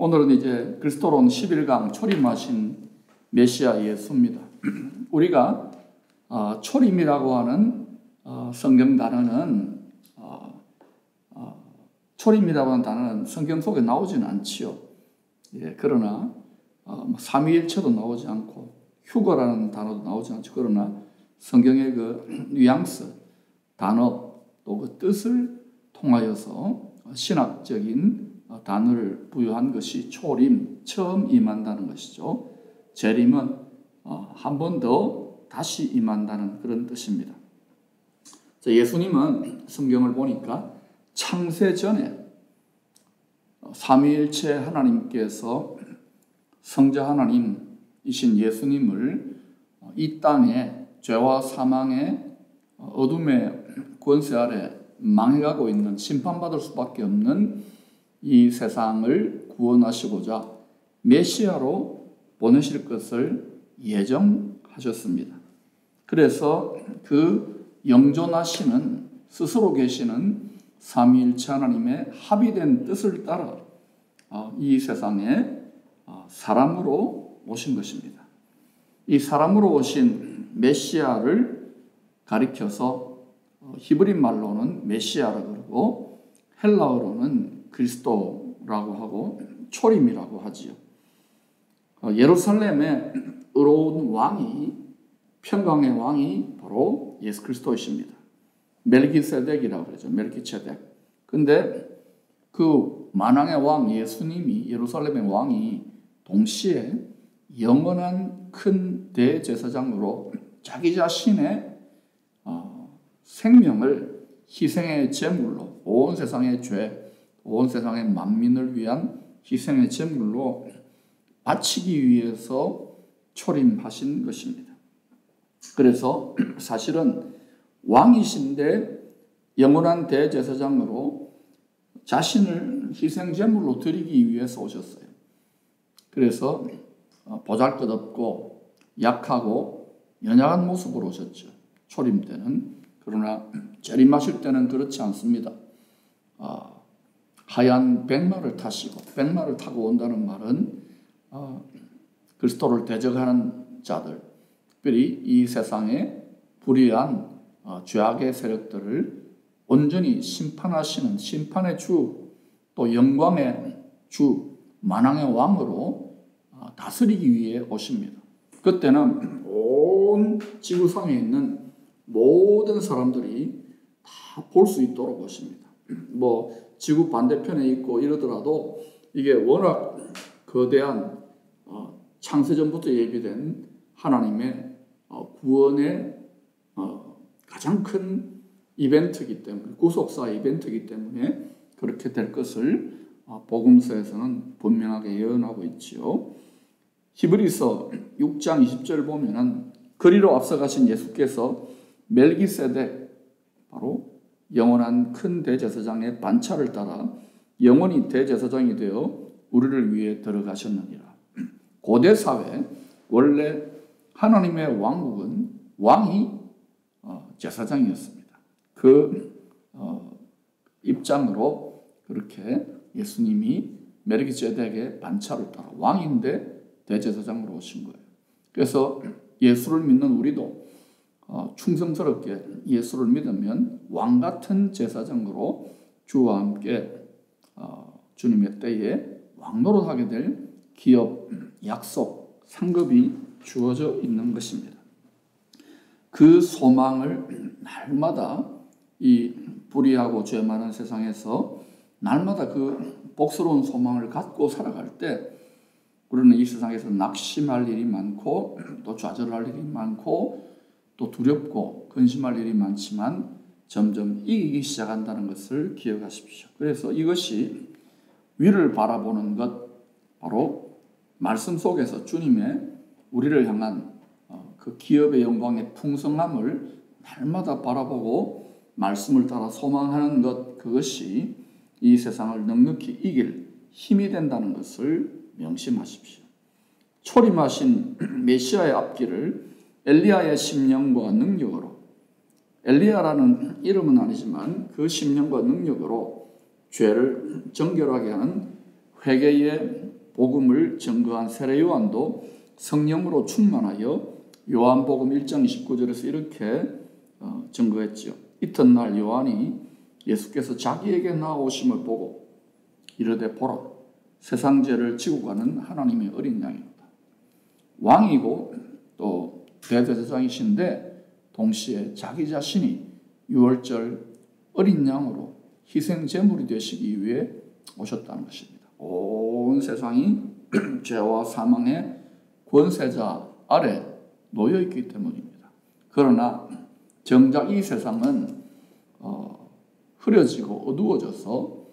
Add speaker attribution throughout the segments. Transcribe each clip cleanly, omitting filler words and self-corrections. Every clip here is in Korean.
Speaker 1: 오늘은 이제 그리스도론 11강 초림하신 메시아 예수입니다. 우리가 초림이라고 하는 성경 단어는 초림이라고 하는 단어는 성경 속에 나오지는 않지요. 그러나 삼위일체도 나오지 않고 휴거라는 단어도 나오지 않죠. 그러나 성경의 그 뉘앙스, 단어 또 그 뜻을 통하여서 신학적인 단어를 부여한 것이 초림, 처음 임한다는 것이죠. 재림은 한 번 더 다시 임한다는 그런 뜻입니다. 예수님은 성경을 보니까 창세 전에 삼위일체 하나님께서 성자 하나님이신 예수님을 이 땅에 죄와 사망의 어둠의 권세 아래 망해가고 있는 심판받을 수밖에 없는 이 세상을 구원하시고자 메시아로 보내실 것을 예정하셨습니다. 그래서 그 영존하시는 스스로 계시는 삼위일체 하나님의 합의된 뜻을 따라 이 세상에 사람으로 오신 것입니다. 이 사람으로 오신 메시아를 가리켜서 히브리 말로는 메시아라고 그러고 헬라어로는 그리스도라고 하고 초림이라고 하지요. 예루살렘의 의로운 왕이, 평강의 왕이 바로 예수 그리스도이십니다. 멜기세덱이라고 그러죠. 멜기세덱. 근데 그 만왕의 왕 예수님이, 예루살렘의 왕이 동시에 영원한 큰 대제사장으로 자기 자신의 생명을 희생의 제물로, 온 세상의 죄, 온 세상의 만민을 위한 희생의 제물로 바치기 위해서 초림하신 것입니다. 그래서 사실은 왕이신데 영원한 대제사장으로 자신을 희생제물로 드리기 위해서 오셨어요. 그래서 보잘것없고 약하고 연약한 모습으로 오셨죠. 초림 때는. 그러나 재림하실 때는 그렇지 않습니다. 하얀 백마를 타시고, 백마를 타고 온다는 말은 그리스도를 대적하는 자들, 특별히 이 세상에 불의한 죄악의 세력들을 온전히 심판하시는 심판의 주, 또 영광의 주, 만왕의 왕으로 다스리기 위해 오십니다. 그때는 온 지구상에 있는 모든 사람들이 다 볼 수 있도록 오십니다. 지구 반대편에 있고 이러더라도 이게 워낙 거대한 창세전부터 예비된 하나님의 구원의 가장 큰 이벤트이기 때문에, 구속사 이벤트이기 때문에 그렇게 될 것을 복음서에서는 분명하게 예언하고 있지요. 히브리서 6장 20절 보면은 그리로 앞서가신 예수께서 멜기세덱, 바로 영원한 큰 대제사장의 반차를 따라 영원히 대제사장이 되어 우리를 위해 들어가셨느니라. 고대 사회 원래 하나님의 왕국은 왕이 제사장이었습니다. 그 입장으로 그렇게 예수님이 멜기세덱의 반차를 따라 왕인데 대제사장으로 오신 거예요. 그래서 예수를 믿는 우리도 충성스럽게 예수를 믿으면 왕 같은 제사장으로 주와 함께 주님의 때에 왕노릇하게 될 기업, 약속, 상급이 주어져 있는 것입니다. 그 소망을 날마다 이 불의하고 죄 많은 세상에서 날마다 그 복스러운 소망을 갖고 살아갈 때 우리는 이 세상에서 낙심할 일이 많고 또 좌절할 일이 많고 또 두렵고 근심할 일이 많지만 점점 이기기 시작한다는 것을 기억하십시오. 그래서 이것이 위를 바라보는 것, 바로 말씀 속에서 주님의 우리를 향한 그 기업의 영광의 풍성함을 날마다 바라보고 말씀을 따라 소망하는 것, 그것이 이 세상을 넉넉히 이길 힘이 된다는 것을 명심하십시오. 초림하신 메시아의 앞길을 엘리야의 심령과 능력으로, 엘리야라는 이름은 아니지만 그 심령과 능력으로 죄를 정결하게 하는 회개의 복음을 증거한 세례 요한도 성령으로 충만하여 요한복음 1장 29절에서 이렇게 증거했지요. 이튿날 요한이 예수께서 자기에게 나오심을 보고 이르되 보라, 세상 죄를 지고 가는 하나님의 어린 양이로다. 왕이고 또 대제사장이신데 동시에 자기 자신이 유월절 어린 양으로 희생 제물이 되시기 위해 오셨다는 것입니다. 온 세상이 죄와 사망의 권세자 아래 놓여 있기 때문입니다. 그러나 정작 이 세상은 흐려지고 어두워져서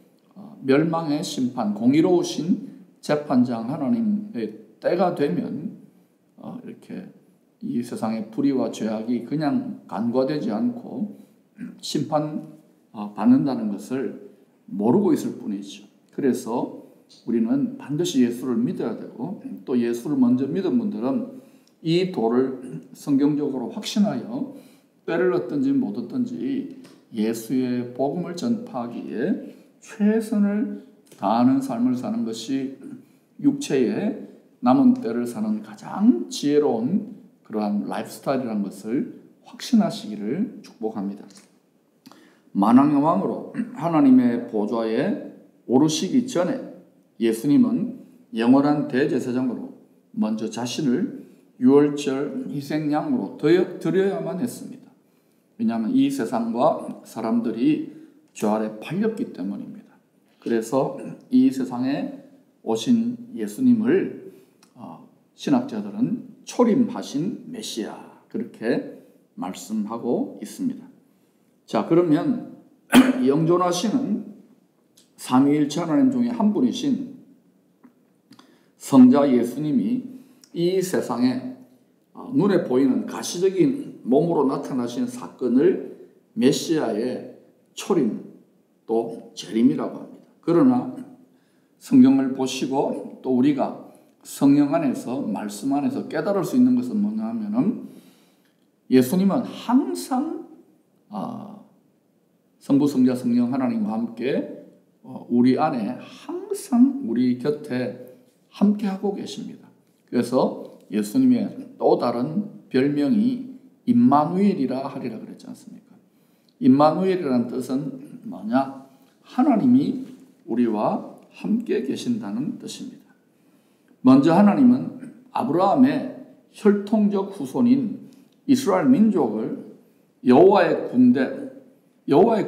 Speaker 1: 멸망의 심판, 공의로우신 재판장 하나님의 때가 되면 이렇게 이 세상의 불의와 죄악이 그냥 간과되지 않고 심판 받는다는 것을 모르고 있을 뿐이죠. 그래서 우리는 반드시 예수를 믿어야 되고, 또 예수를 먼저 믿은 분들은 이 도를 성경적으로 확신하여 때를 얻든지 못 얻든지 예수의 복음을 전파하기에 최선을 다하는 삶을 사는 것이 육체의 남은 때를 사는 가장 지혜로운 그러한 라이프스타일이라는 것을 확신하시기를 축복합니다. 만왕의 왕으로 하나님의 보좌에 오르시기 전에 예수님은 영원한 대제사장으로 먼저 자신을 유월절 희생양으로 드려야만 했습니다. 왜냐하면 이 세상과 사람들이 죄 아래 팔렸기 때문입니다. 그래서 이 세상에 오신 예수님을 신학자들은 초림하신 메시아 그렇게 말씀하고 있습니다. 자, 그러면 영존하시는 삼위일체 하나님 중에 한 분이신 성자 예수님이 이 세상에 눈에 보이는 가시적인 몸으로 나타나신 사건을 메시아의 초림 또 재림이라고 합니다. 그러나 성경을 보시고 또 우리가 성령 안에서 말씀 안에서 깨달을 수 있는 것은 뭐냐 하면은 예수님은 항상 성부 성자 성령 하나님과 함께 우리 안에 항상 우리 곁에 함께 하고 계십니다. 그래서 예수님의 또 다른 별명이 임마누엘이라 하리라 그랬지 않습니까? 임마누엘이라는 뜻은 뭐냐? 하나님이 우리와 함께 계신다는 뜻입니다. 먼저 하나님은 아브라함의 혈통적 후손인 이스라엘 민족을 여호와의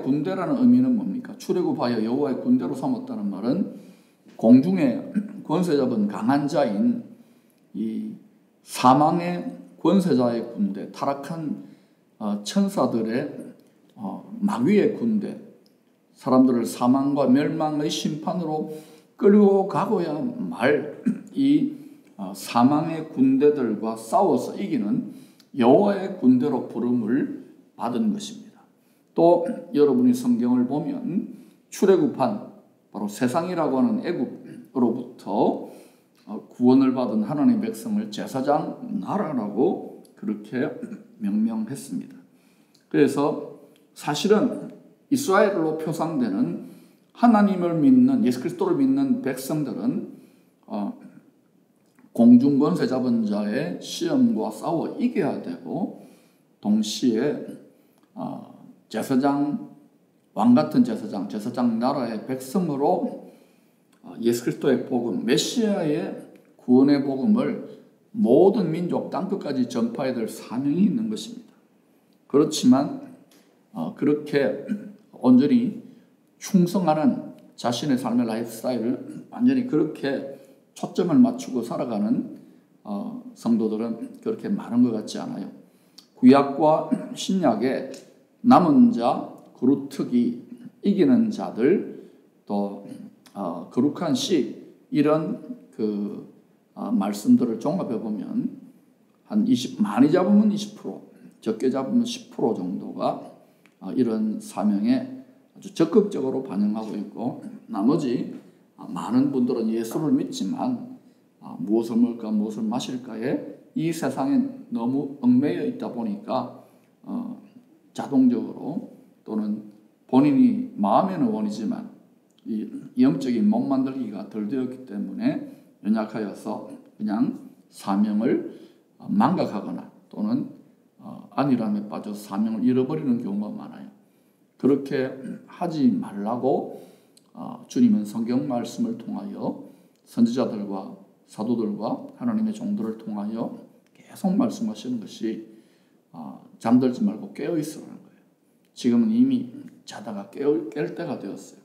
Speaker 1: 군대라는 의미는 뭡니까? 출애굽하여 여호와의 군대로 삼았다는 말은 공중의 권세 잡은 강한 자인 이 사망의 권세자의 군대, 타락한 천사들의 마귀의 군대, 사람들을 사망과 멸망의 심판으로 끌고 가고야 말 이 사망의 군대들과 싸워서 이기는 여호와의 군대로 부름을 받은 것입니다. 또 여러분이 성경을 보면 출애굽한 바로 세상이라고 하는 애굽으로부터 구원을 받은 하나님의 백성을 제사장 나라라고 그렇게 명명했습니다. 그래서 사실은 이스라엘로 표상되는 하나님을 믿는 예수 그리스도를 믿는 백성들은 공중권세 잡은 자의 시험과 싸워 이겨야 되고 동시에 제사장 왕같은 제사장 나라의 백성으로 예수 그리스도의 복음, 메시아의 구원의 복음을 모든 민족 땅끝까지 전파해야 될 사명이 있는 것입니다. 그렇지만 그렇게 온전히 충성하는 자신의 삶의 라이프 스타일을 완전히 그렇게 초점을 맞추고 살아가는 성도들은 그렇게 많은 것 같지 않아요. 구약과 신약의 남은 자, 그루트기, 이기는 자들, 또 거룩한 시 이런 말씀들을 종합해 보면 한 많이 잡으면 20%, 적게 잡으면 10% 정도가 이런 사명에 아주 적극적으로 반영하고 있고, 나머지 많은 분들은 예수를 믿지만 무엇을 먹을까 무엇을 마실까에 이 세상에 너무 얽매여 있다 보니까 자동적으로 또는 본인이 마음에는 원이지만 이 영적인 몸 만들기가 덜 되었기 때문에 연약하여서 그냥 사명을 망각하거나 또는 안일함에 빠져서 사명을 잃어버리는 경우가 많아요. 그렇게 하지 말라고 주님은 성경 말씀을 통하여 선지자들과 사도들과 하나님의 종들을 통하여 계속 말씀하시는 것이 잠들지 말고 깨어있으라는 거예요. 지금은 이미 자다가 깰 때가 되었어요.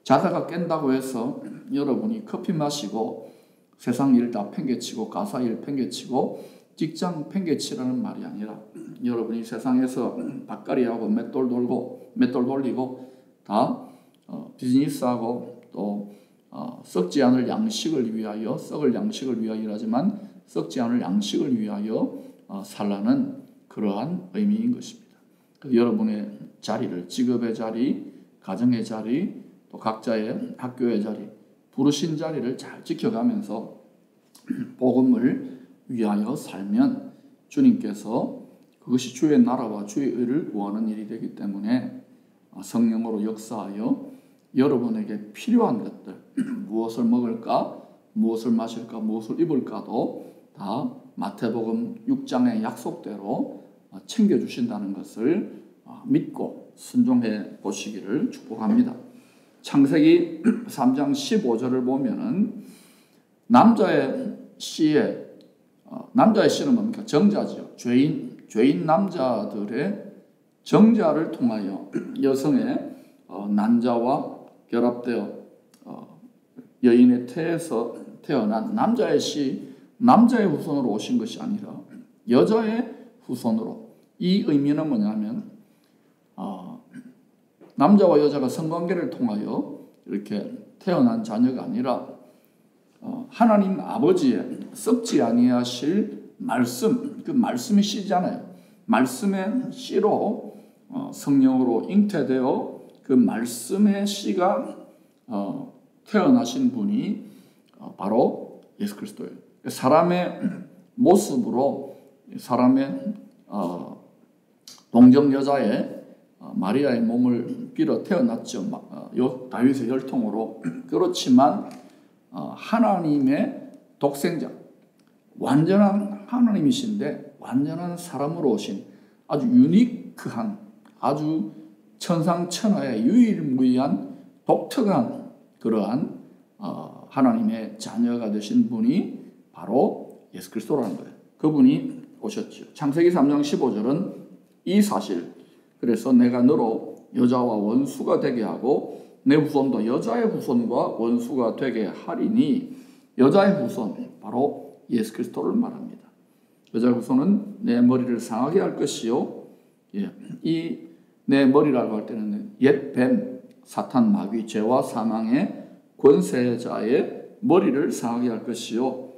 Speaker 1: 자다가 깬다고 해서 여러분이 커피 마시고 세상 일 다 팽개치고 가사 일 팽개치고 직장 팽개치라는 말이 아니라 여러분이 세상에서 밭갈이하고 맷돌 돌리고 다 비즈니스하고 또 썩지 않을 양식을 위하여 썩을 양식을 위하여 일하지만 썩지 않을 양식을 위하여 살라는 그러한 의미인 것입니다. 여러분의 자리를 직업의 자리, 가정의 자리, 또 각자의 학교의 자리, 부르신 자리를 잘 지켜가면서 복음을 위하여 살면 주님께서 그것이 주의 나라와 주의 의를 구하는 일이 되기 때문에 성령으로 역사하여 여러분에게 필요한 것들, 무엇을 먹을까, 무엇을 마실까, 무엇을 입을까도 다 마태복음 6장의 약속대로 챙겨주신다는 것을 믿고 순종해 보시기를 축복합니다. 창세기 3장 15절을 보면은 남자의 씨는 뭡니까? 정자죠. 죄인 남자들의 정자를 통하여 여성의 난자와 결합되어 여인의 태에서 태어난 남자의 씨, 남자의 후손으로 오신 것이 아니라 여자의 후손으로. 이 의미는 뭐냐면 남자와 여자가 성관계를 통하여 이렇게 태어난 자녀가 아니라 하나님 아버지의 썩지 아니하실 말씀, 그 말씀이 씨잖아요. 말씀의 씨로 성령으로 잉태되어 그 말씀의 씨가 태어나신 분이 바로 예수 그리스도예요. 사람의 모습으로 사람의 동정 여자의 마리아의 몸을 빌어 태어났죠. 다윗의 혈통으로. 그렇지만 하나님의 독생자, 완전한 하나님이신데 완전한 사람으로 오신 아주 유니크한, 아주 천상천하의 유일무이한 독특한 그러한 하나님의 자녀가 되신 분이 바로 예수 그리스도라는 거예요. 그분이 오셨죠. 창세기 3장 15절은 이 사실, 그래서 내가 너로 여자와 원수가 되게 하고 내 후손도 여자의 후손과 원수가 되게 하리니, 여자의 후손 바로 예수 그리스도를 말합니다. 여자의 후손은 내 머리를 상하게 할 것이요, 이 내 머리라고 할 때는 옛 뱀, 사탄, 마귀, 죄와 사망의 권세자의 머리를 상하게 할 것이요,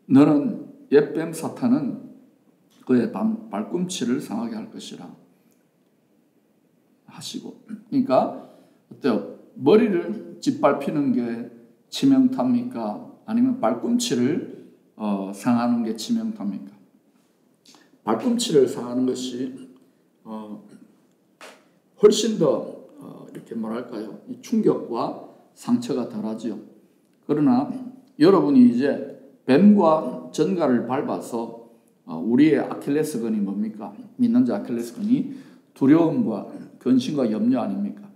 Speaker 1: 너는 옛 뱀 사탄은 그의 발꿈치를 상하게 할 것이라 하시고. 그러니까 어때요? 머리를 짓밟히는 게 치명타입니까? 아니면 발꿈치를 상하는 게 치명타입니까? 발꿈치를 상하는 것이 훨씬 더 이렇게 뭐랄까요? 이 충격과 상처가 덜하지요. 그러나 여러분이 이제 뱀과 전갈을 밟아서 우리의 아킬레스건이 뭡니까? 믿는 자 아킬레스건이 두려움과 근심과 염려 아닙니까?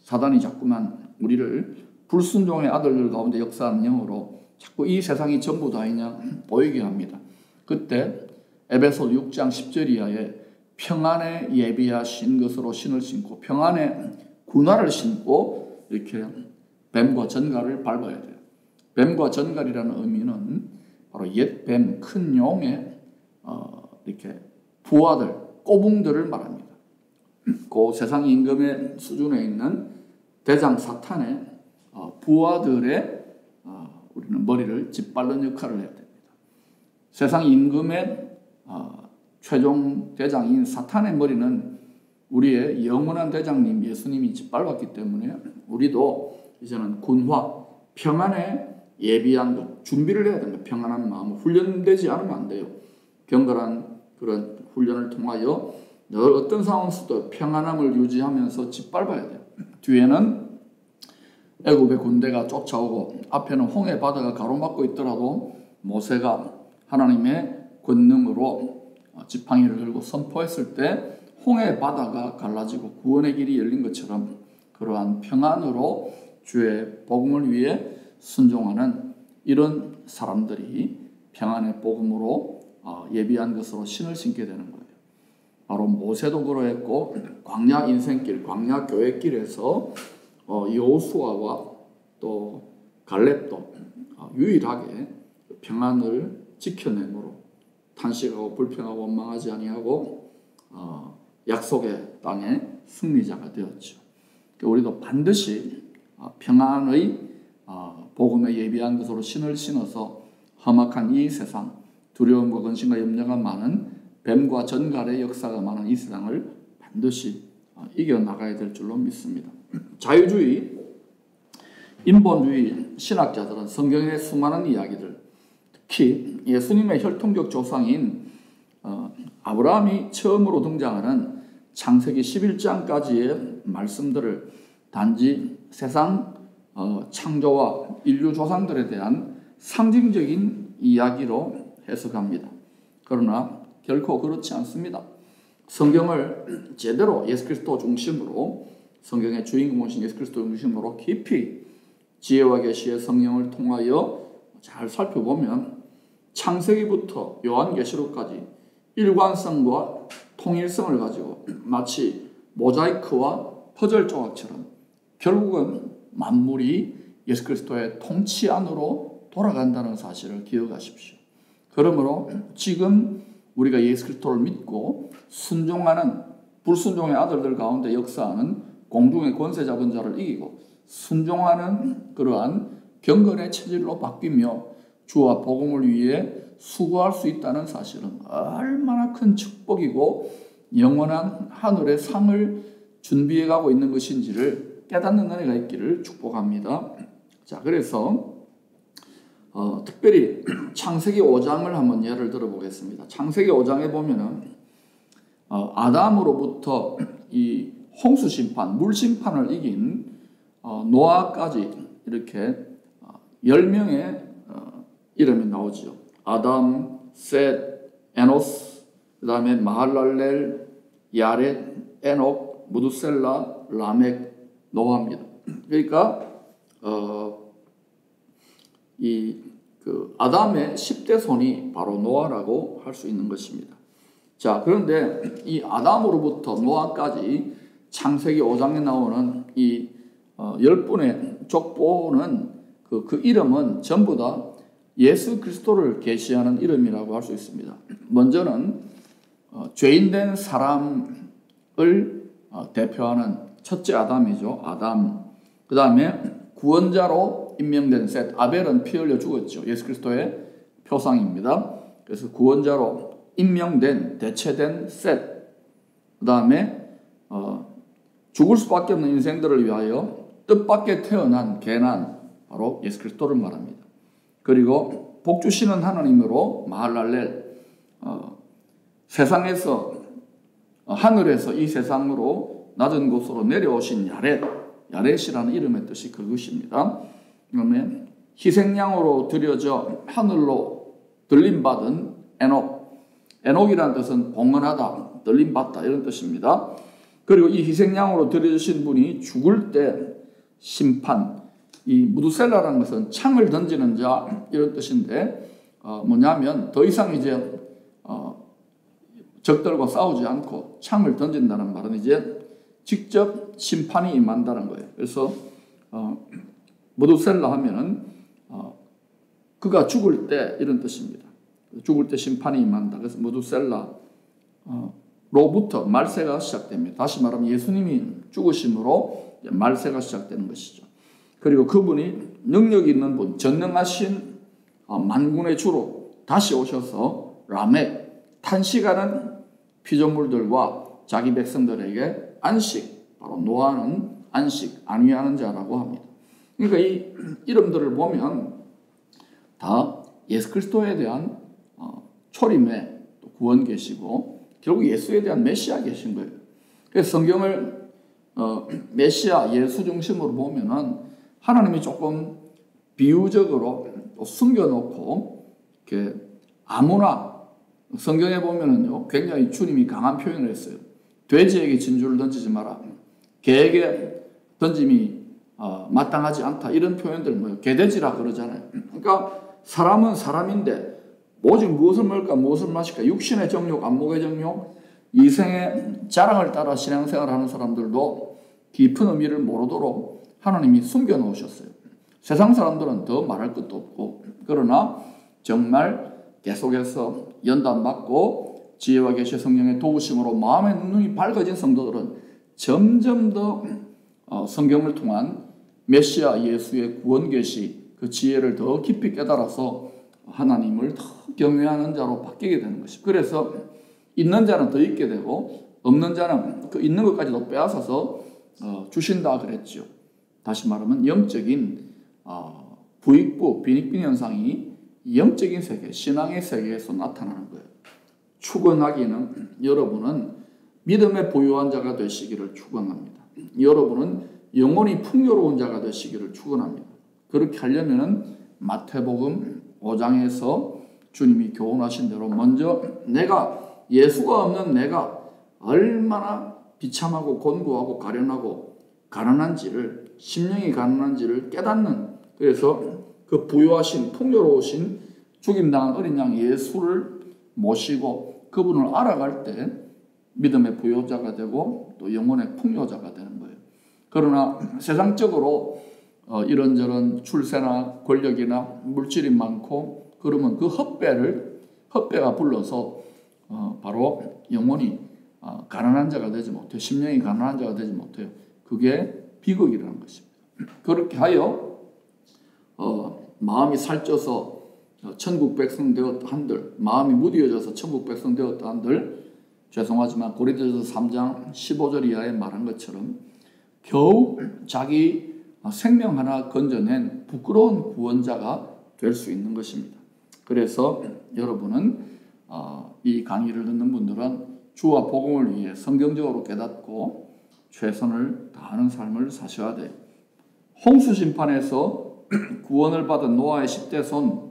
Speaker 1: 사단이 자꾸만 우리를 불순종의 아들들 가운데 역사하는 영으로 자꾸 이 세상이 전부 다이냐 보이게 합니다. 그때 에베소 6장 10절 이하에 평안에 예비하신 것으로 신을 신고 평안의 군화를 신고 이렇게 뱀과 전갈을 밟아야 돼요. 뱀과 전갈이라는 의미는 바로 옛 뱀, 큰 용의 이렇게 부하들, 꼬붕들을 말합니다. 그 세상 임금의 수준에 있는 대장 사탄의 부하들의 우리는 머리를 짓밟는 역할을 해야 됩니다. 세상 임금의 최종 대장인 사탄의 머리는 우리의 영원한 대장님 예수님이 짓밟았기 때문에 우리도 이제는 군화, 평안에 예비한 것, 준비를 해야 됩니다. 평안한 마음, 훈련되지 않으면 안 돼요. 경건한 그런 훈련을 통하여 늘 어떤 상황에서도 평안함을 유지하면서 짓밟아야 돼요. 뒤에는 애굽의 군대가 쫓아오고 앞에는 홍해 바다가 가로막고 있더라도 모세가 하나님의 권능으로 지팡이를 들고 선포했을 때 홍해 바다가 갈라지고 구원의 길이 열린 것처럼 그러한 평안으로 주의 복음을 위해 순종하는 이런 사람들이 평안의 복음으로 예비한 것으로 신을 신게 되는 거예요. 바로 모세도 그러했고 광야 인생길, 광야 교회길에서 여호수아와 또 갈렙도 유일하게 평안을 지켜내므로 탄식하고 불평하고 원망하지 아니하고 약속의 땅의 승리자가 되었죠. 우리도 반드시 평안의 복음에 예비한 것으로 신을 신어서 험악한 이 세상, 두려움과 근심과 염려가 많은 뱀과 전갈의 역사가 많은 이 세상을 반드시 이겨나가야 될 줄로 믿습니다. 자유주의, 인본주의 신학자들은 성경의 수많은 이야기들, 특히 예수님의 혈통적 조상인 아브라함이 처음으로 등장하는 창세기 11장까지의 말씀들을 단지 세상 창조와 인류 조상들에 대한 상징적인 이야기로 해석합니다. 그러나 결코 그렇지 않습니다. 성경을 제대로 예수 그리스도 중심으로, 성경의 주인공이신 예수 그리스도 중심으로 깊이 지혜와 계시의 성령을 통하여 잘 살펴보면 창세기부터 요한계시록까지 일관성과 통일성을 가지고 마치 모자이크와 퍼즐 조각처럼 결국은 만물이 예수 그리스도의 통치 안으로 돌아간다는 사실을 기억하십시오. 그러므로 지금 우리가 예수 그리스도를 믿고 순종하는 불순종의 아들들 가운데 역사하는 공중의 권세 잡은 자를 이기고 순종하는 그러한 경건의 체질로 바뀌며 주와 복음을 위해 수고할 수 있다는 사실은 얼마나 큰 축복이고 영원한 하늘의 상을 준비해가고 있는 것인지를 깨닫는 은혜가 있기를 축복합니다. 자, 그래서 특별히 창세기 5장을 한번 예를 들어보겠습니다. 창세기 5장에 보면은 아담으로부터 이 홍수 심판, 물 심판을 이긴 노아까지 이렇게 10명의 이름이 나오죠. 아담, 셋, 에노스, 그 다음에 마할랄렐, 야렛, 에녹, 무두셀라, 라멕, 노아입니다. 그러니까 그 아담의 10대 손이 바로 노아라고 할 수 있는 것입니다. 자, 그런데 이 아담으로부터 노아까지 창세기 5장에 나오는 이 10분의 족보는 그 이름은 전부 다 예수 그리스도를 계시하는 이름이라고 할 수 있습니다. 먼저는 죄인된 사람을 대표하는 첫째 아담이죠. 아담. 그 다음에 구원자로 임명된 셋. 아벨은 피 흘려 죽었죠. 예수 그리스도의 표상입니다. 그래서 구원자로 임명된, 대체된 셋. 그 다음에 죽을 수밖에 없는 인생들을 위하여 뜻밖에 태어난 개난, 바로 예수 그리스도를 말합니다. 그리고 복 주시는 하나님으로 마할랄렐, 세상에서 하늘에서 이 세상으로 낮은 곳으로 내려오신 야렛이라는 이름의 뜻이 그것입니다. 그다음에 희생양으로 드려져 하늘로 들림받은 에녹이라는 뜻은 봉헌하다, 들림받다 이런 뜻입니다. 그리고 이 희생양으로 드려주신 분이 죽을 때 심판, 이 무두셀라라는 것은 창을 던지는 자 이런 뜻인데 뭐냐면 더 이상 이제 적들과 싸우지 않고 창을 던진다는 말은 이제 직접 심판이 임한다는 거예요. 그래서 무두셀라 하면은 그가 죽을 때 이런 뜻입니다. 죽을 때 심판이 임한다. 그래서 무두셀라 로부터 말세가 시작됩니다. 다시 말하면 예수님이 죽으심으로 말세가 시작되는 것이죠. 그리고 그분이 능력 있는 분, 전능하신 만군의 주로 다시 오셔서 라멕, 탄식하는 피조물들과 자기 백성들에게 안식, 바로 노아는 안식, 안위하는 자라고 합니다. 그러니까 이 이름들을 보면 다 예수 그리스도에 대한 초림의 구원 계시고 결국 예수에 대한 메시아 계신 거예요. 그래서 성경을 메시아 예수 중심으로 보면은 하나님이 조금 비유적으로 또 숨겨놓고 이렇게 아무나 성경에 보면은요 굉장히 주님이 강한 표현을 했어요. 돼지에게 진주를 던지지 마라. 개에게 던짐이 마땅하지 않다. 이런 표현들 뭐예요? 개돼지라 그러잖아요. 그러니까 사람은 사람인데 오직 무엇을 먹을까 무엇을 마실까 육신의 정욕 안목의 정욕 이생의 자랑을 따라 신앙생활을 하는 사람들도 깊은 의미를 모르도록 하나님이 숨겨놓으셨어요. 세상 사람들은 더 말할 것도 없고 그러나 정말 계속해서 연단받고 지혜와 계시 성령의 도우심으로 마음의 눈이 밝아진 성도들은 점점 더 성경을 통한 메시아 예수의 구원 계시 그 지혜를 더 깊이 깨달아서 하나님을 더 경외하는 자로 바뀌게 되는 것입니다. 그래서 있는 자는 더 있게 되고 없는 자는 그 있는 것까지도 빼앗아서 주신다 그랬죠. 다시 말하면 영적인 부익부, 빈익빈 현상이 영적인 세계, 신앙의 세계에서 나타나는 거예요. 축원하기는 여러분은 믿음의 부유한 자가 되시기를 축원합니다. 여러분은 영혼이 풍요로운 자가 되시기를 축원합니다. 그렇게 하려면 마태복음 5장에서 주님이 교훈하신 대로 먼저 내가 예수가 없는 내가 얼마나 비참하고 곤고하고 가련하고 가난한지를 심령이 가난한지를 깨닫는 그래서 그 부유하신 풍요로우신 죽임당한 어린 양 예수를 모시고 그분을 알아갈 때 믿음의 부요자가 되고 또 영혼의 풍요자가 되는 거예요. 그러나 세상적으로 이런저런 출세나 권력이나 물질이 많고 그러면 그 헛배가 불러서 바로 영혼이 가난한 자가 되지 못해요. 심령이 가난한 자가 되지 못해요. 그게 비극이라는 것입니다. 그렇게 하여 마음이 살쪄서 천국 백성 되었다 한들 마음이 무디어져서 천국 백성 되었다 한들 죄송하지만 고린도전서 3장 15절 이하에 말한 것처럼 겨우 자기 생명 하나 건져낸 부끄러운 구원자가 될 수 있는 것입니다. 그래서 여러분은 이 강의를 듣는 분들은 주와 복음을 위해 성경적으로 깨닫고 최선을 다하는 삶을 사셔야 돼요. 홍수 심판에서 구원을 받은 노아의 10대 손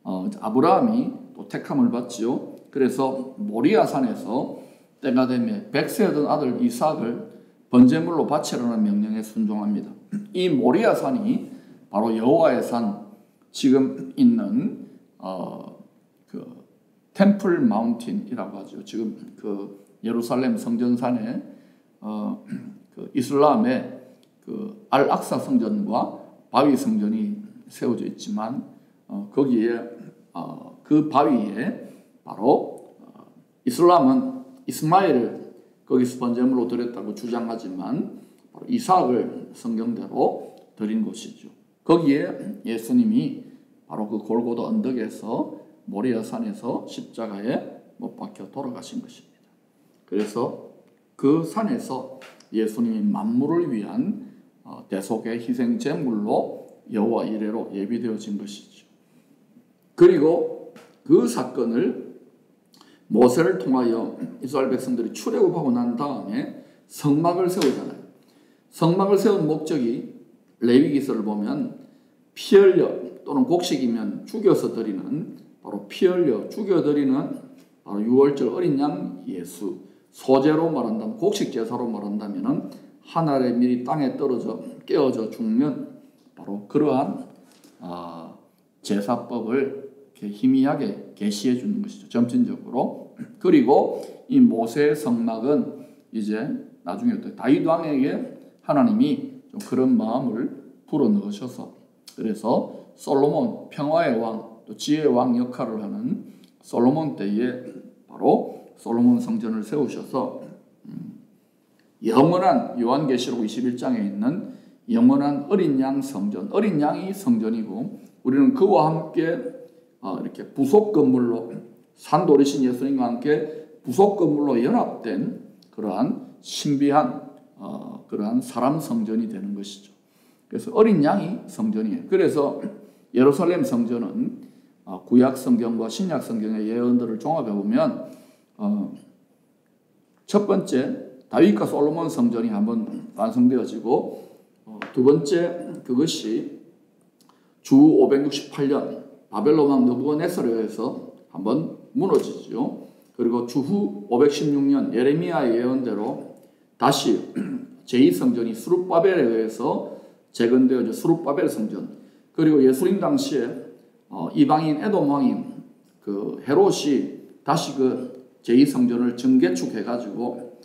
Speaker 1: 아브라함이 또 택함을 받지요. 그래서 모리아 산에서 때가 되면 100세였던 아들 이삭을 번제물로 바치라는 명령에 순종합니다. 이 모리아 산이 바로 여호와의 산 지금 있는 그 템플 마운틴이라고 하죠. 지금 그 예루살렘 성전산에 그 이슬람의 그 알악사 성전과 바위 성전이 세워져 있지만 거기에 그 바위에 바로 이슬람은 이스마엘을 거기서 번제물로 드렸다고 주장하지만 바로 이삭을 성경대로 드린 곳이죠. 거기에 예수님이 바로 그 골고다 언덕에서 모리아 산에서 십자가에 못 박혀 돌아가신 것입니다. 그래서 그 산에서 예수님이 만물을 위한 대속의 희생 제물로 여호와 이레로 예비되어진 것이죠. 그리고 그 사건을 모세를 통하여 이스라엘 백성들이 출애굽하고 난 다음에 성막을 세우잖아요. 성막을 세운 목적이 레위기서를 보면 피 흘려 또는 곡식이면 죽여서 드리는 바로 피 흘려 죽여 드리는 바로 유월절 어린 양 예수 소제로 말한다면 곡식 제사로 말한다면은 하늘의 밀이 땅에 떨어져 깨어져 죽는 바로 그러한 제사법을 이렇게 희미하게 계시해 주는 것이죠. 점진적으로. 그리고 이 모세의 성막은 이제 나중에 다윗 왕에게 하나님이 좀 그런 마음을 불어넣으셔서 그래서 솔로몬 평화의 왕 또 지혜의 왕 역할을 하는 솔로몬 때에 바로 솔로몬 성전을 세우셔서 영원한 요한계시록 21장에 있는 영원한 어린 양 성전 어린 양이 성전이고 우리는 그와 함께 이렇게 부속 건물로 산돌이신 예수님과 함께 부속 건물로 연합된 그러한 신비한 그러한 사람 성전이 되는 것이죠. 그래서 어린 양이 성전이에요. 그래서 예루살렘 성전은 구약 성경과 신약 성경의 예언들을 종합해 보면 첫 번째 다윗과 솔로몬 성전이 한번 완성되어지고 두 번째 그것이 주 568년 바벨론 왕 느부갓네살에 의해서 한번 무너지죠. 그리고 주후 516년 예레미야의 예언대로 다시 제2성전이 스룹바벨에 의해서 재건되어져 스룹바벨 성전. 그리고 예수님 당시에 이방인 에돔 왕인 그 헤롯이 다시 그 제2성전을 정개축해가지고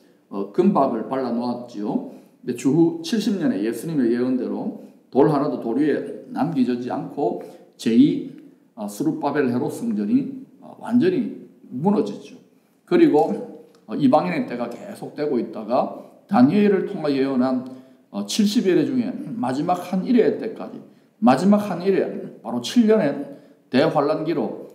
Speaker 1: 금박을 발라 놓았지요. 근데 주후 70년에 예수님의 예언대로 돌 하나도 돌 위에 남기지 않고 제2 스룹바벨 헤롯 성전이 완전히 무너지죠. 그리고 이방인의 때가 계속되고 있다가 다니엘을 통해 예언한 70일의 중에 마지막 한 1회의 때까지 마지막 한 1회 바로 7년의 대환란기로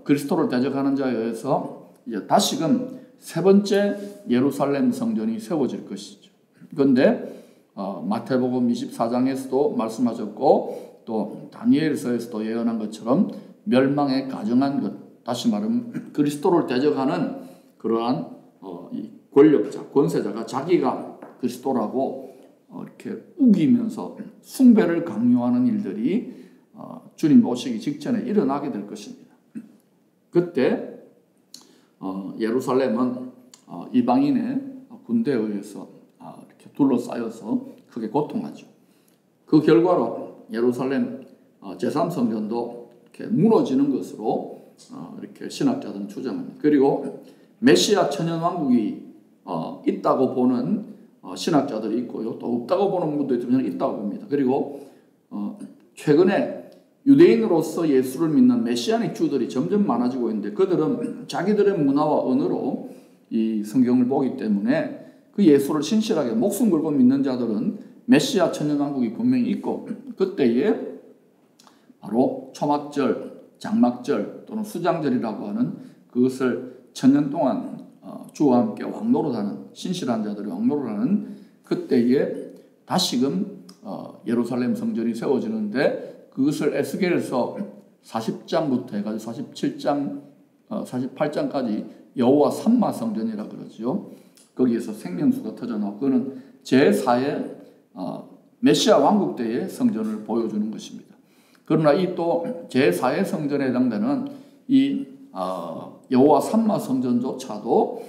Speaker 1: 그리스도를 대적하는 자에 의해서 이제 다시금 세 번째 예루살렘 성전이 세워질 것이죠. 그런데 마태복음 24장에서도 말씀하셨고 또 다니엘서에서도 예언한 것처럼 멸망에 가정한 것, 다시 말하면 그리스도를 대적하는 그러한 이 권력자, 권세자가 자기가 그리스도라고 이렇게 우기면서 숭배를 강요하는 일들이 주님 오시기 직전에 일어나게 될 것입니다. 그때 예루살렘은 이방인의 군대에 의해서 이렇게 둘러싸여서 크게 고통하죠. 그 결과로 예루살렘 제3성전도 이렇게 무너지는 것으로 이렇게 신학자들은 주장합니다. 그리고 메시아 천연왕국이 있다고 보는 신학자들이 있고요. 또 없다고 보는 분도 있지만 저는 있다고 봅니다. 그리고 최근에 유대인으로서 예수를 믿는 메시아닉 주들이 점점 많아지고 있는데 그들은 자기들의 문화와 언어로 이 성경을 보기 때문에 그 예수를 신실하게 목숨 걸고 믿는 자들은 메시아 천연왕국이 분명히 있고 그때에 바로 초막절, 장막절 또는 수장절이라고 하는 그것을 천년 동안 주와 함께 왕노릇하는 신실한 자들이 왕노릇하는 그때에 다시금 예루살렘 성전이 세워지는데 그것을 에스겔서 40장부터 해가지고 47장, 48장까지 여호와 삼마 성전이라 그러죠. 거기에서 생명수가 터져나오고 그거는 제4의 메시아 왕국 때의 성전을 보여주는 것입니다. 그러나 이 또 제4의 성전에 해당되는 이 여호와 삼마 성전조차도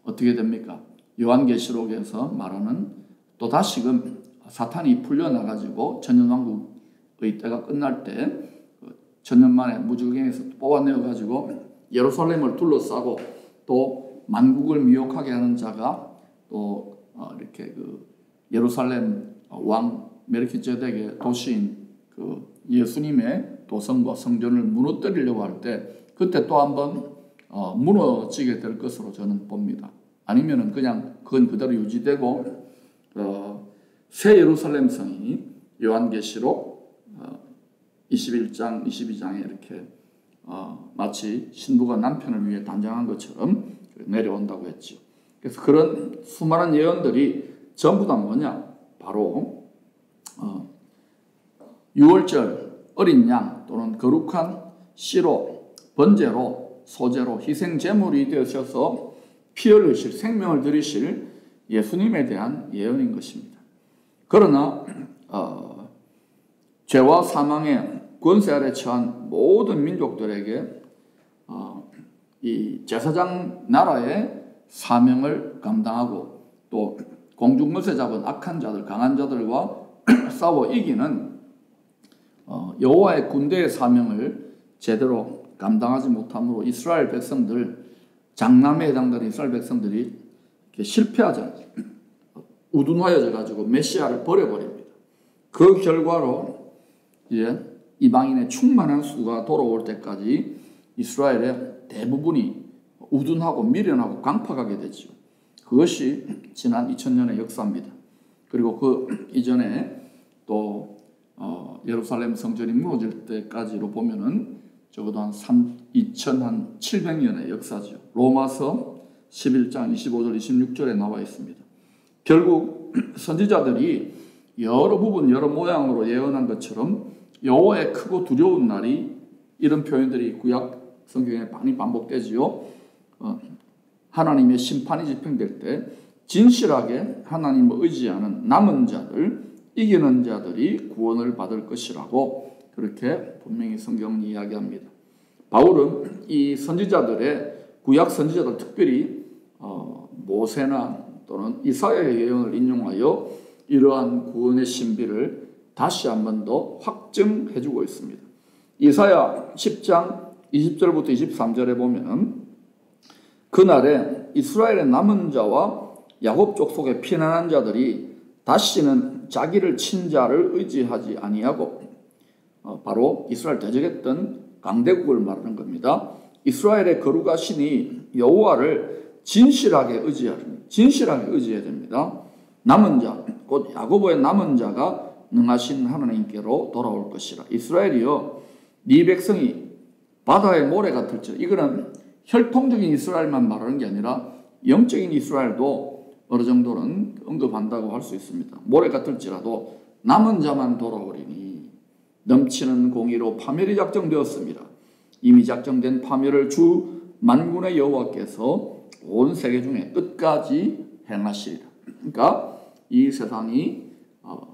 Speaker 1: 어떻게 됩니까? 요한계시록에서 말하는 또 다시금 사탄이 풀려나가지고 천년왕국의 때가 끝날 때 천년 만에 무주경에서 뽑아내어가지고 예루살렘을 둘러싸고 또 만국을 미혹하게 하는 자가 또 이렇게 그 예루살렘 왕 멜키제덱의 도시인 그 예수님의 도성과 성전을 무너뜨리려고 할 때 그때 또 한번 무너지게 될 것으로 저는 봅니다. 아니면은 그냥 그건 그대로 유지되고 새 예루살렘 성이 요한계시록 21장, 22장에 이렇게 마치 신부가 남편을 위해 단장한 것처럼 내려온다고 했죠. 그래서 그런 수많은 예언들이 전부 다 뭐냐? 바로 6월절 어린 양 또는 거룩한 씨로 번제로 소제로 희생 제물이 되셔서 피 흘리실 생명을 드리실 예수님에 대한 예언인 것입니다. 그러나 죄와 사망의 권세 아래 처한 모든 민족들에게 이 제사장 나라의 사명을 감당하고 또 공중것에 잡은 악한 자들, 강한 자들과 싸워 이기는 여호와의 군대의 사명을 제대로 감당하지 못함으로 이스라엘 백성들, 장남에 해당되는 이스라엘 백성들이 실패하잖아요. 우둔하여져 가지고 메시아를 버려버립니다. 그 결과로 이제 이방인의 충만한 수가 돌아올 때까지 이스라엘의 대부분이 우둔하고 미련하고 강팍하게 되죠. 그것이 지난 2000년의 역사입니다. 그리고 그 이전에 또 예루살렘 성전이 무너질 때까지로 보면은 적어도 한 2700년의 역사죠. 로마서 11장 25절 26절에 나와 있습니다. 결국 선지자들이 여러 부분 여러 모양으로 예언한 것처럼 여호와의 크고 두려운 날이 이런 표현들이 구약 성경에 많이 반복되지요. 하나님의 심판이 집행될 때 진실하게 하나님을 의지하는 남은 자들 이기는 자들이 구원을 받을 것이라고 그렇게 분명히 성경은 이야기합니다. 바울은 이 선지자들의 구약 선지자들 특별히 모세나 또는 이사야의 예언을 인용하여 이러한 구원의 신비를 다시 한 번 더 확증해주고 있습니다. 이사야 10장 20절부터 23절에 보면 그날에 이스라엘의 남은 자와 야곱 족속의 피난한 자들이 다시는 자기를 친 자를 의지하지 아니하고 바로 이스라엘 대적했던 강대국을 말하는 겁니다. 이스라엘의 거룩하시니 여호와를 진실하게 의지해야 됩니다. 남은 자, 곧 야고보의 남은 자가 능하신 하나님께로 돌아올 것이라. 이스라엘이여, 네 백성이 바다의 모래 같을지라. 이거는 혈통적인 이스라엘만 말하는 게 아니라 영적인 이스라엘도 어느 정도는 언급한다고 할 수 있습니다. 모래 같을지라도 남은 자만 돌아오리니 넘치는 공의로 파멸이 작정되었습니다. 이미 작정된 파멸을 주 만군의 여호와께서 온 세계 중에 끝까지 행하시리라. 그러니까 이 세상이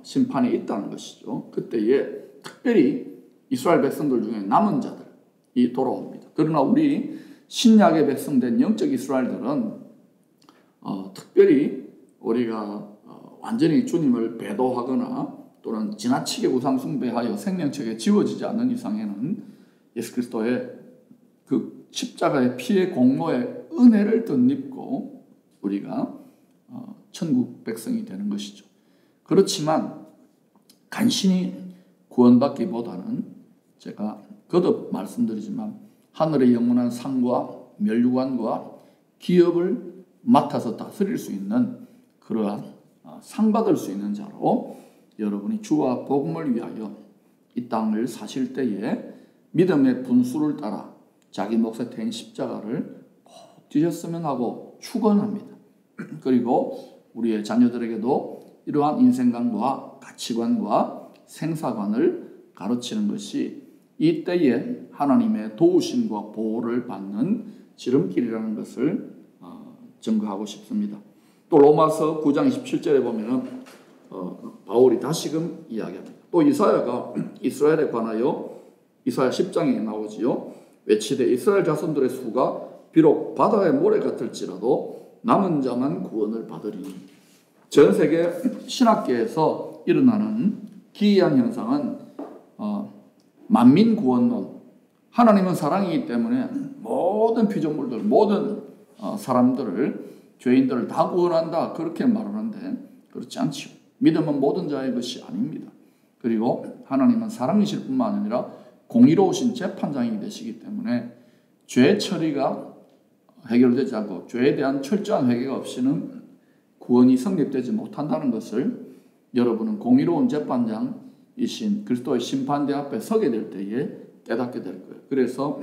Speaker 1: 심판이 있다는 것이죠. 그때에 특별히 이스라엘 백성들 중에 남은 자들이 돌아옵니다. 그러나 우리 신약의 백성된 영적 이스라엘들은 특별히 우리가 완전히 주님을 배도하거나 또는 지나치게 우상 숭배하여 생명책에 지워지지 않는 이상에는 예수 그리스도의 그 십자가의 피의 공로의 은혜를 덧입고 우리가 천국 백성이 되는 것이죠. 그렇지만 간신히 구원받기보다는 제가 거듭 말씀드리지만 하늘의 영원한 상과 멸류관과 기업을 맡아서 다스릴 수 있는 그러한 상 받을 수 있는 자로 여러분이 주와 복음을 위하여 이 땅을 사실 때에 믿음의 분수를 따라 자기 몫에 태인 십자가를 꼭 지셨으면 하고 축원합니다. 그리고 우리의 자녀들에게도 이러한 인생관과 가치관과 생사관을 가르치는 것이 이 때에 하나님의 도우심과 보호를 받는 지름길이라는 것을 증거하고 싶습니다. 또 로마서 9장 27절에 보면 바울이 다시금 이야기합니다. 또 이사야가 이스라엘에 관하여 이사야 10장에 나오지요. 외치되 이스라엘 자손들의 수가 비록 바다의 모래 같을지라도 남은 자만 구원을 받으리니. 전 세계 신학계에서 일어나는 기이한 현상은 만민 구원론, 하나님은 사랑이기 때문에 모든 피조물들, 모든 사람들을, 죄인들을 다 구원한다 그렇게 말하는데 그렇지 않지요. 믿음은 모든 자의 것이 아닙니다. 그리고 하나님은 사랑이실 뿐만 아니라 공의로우신 재판장이 되시기 때문에 죄 처리가 해결되지 않고 죄에 대한 철저한 회개가 없이는 구원이 성립되지 못한다는 것을 여러분은 공의로운 재판장이신 그리스도의 심판대 앞에 서게 될 때에 깨닫게 될 거예요. 그래서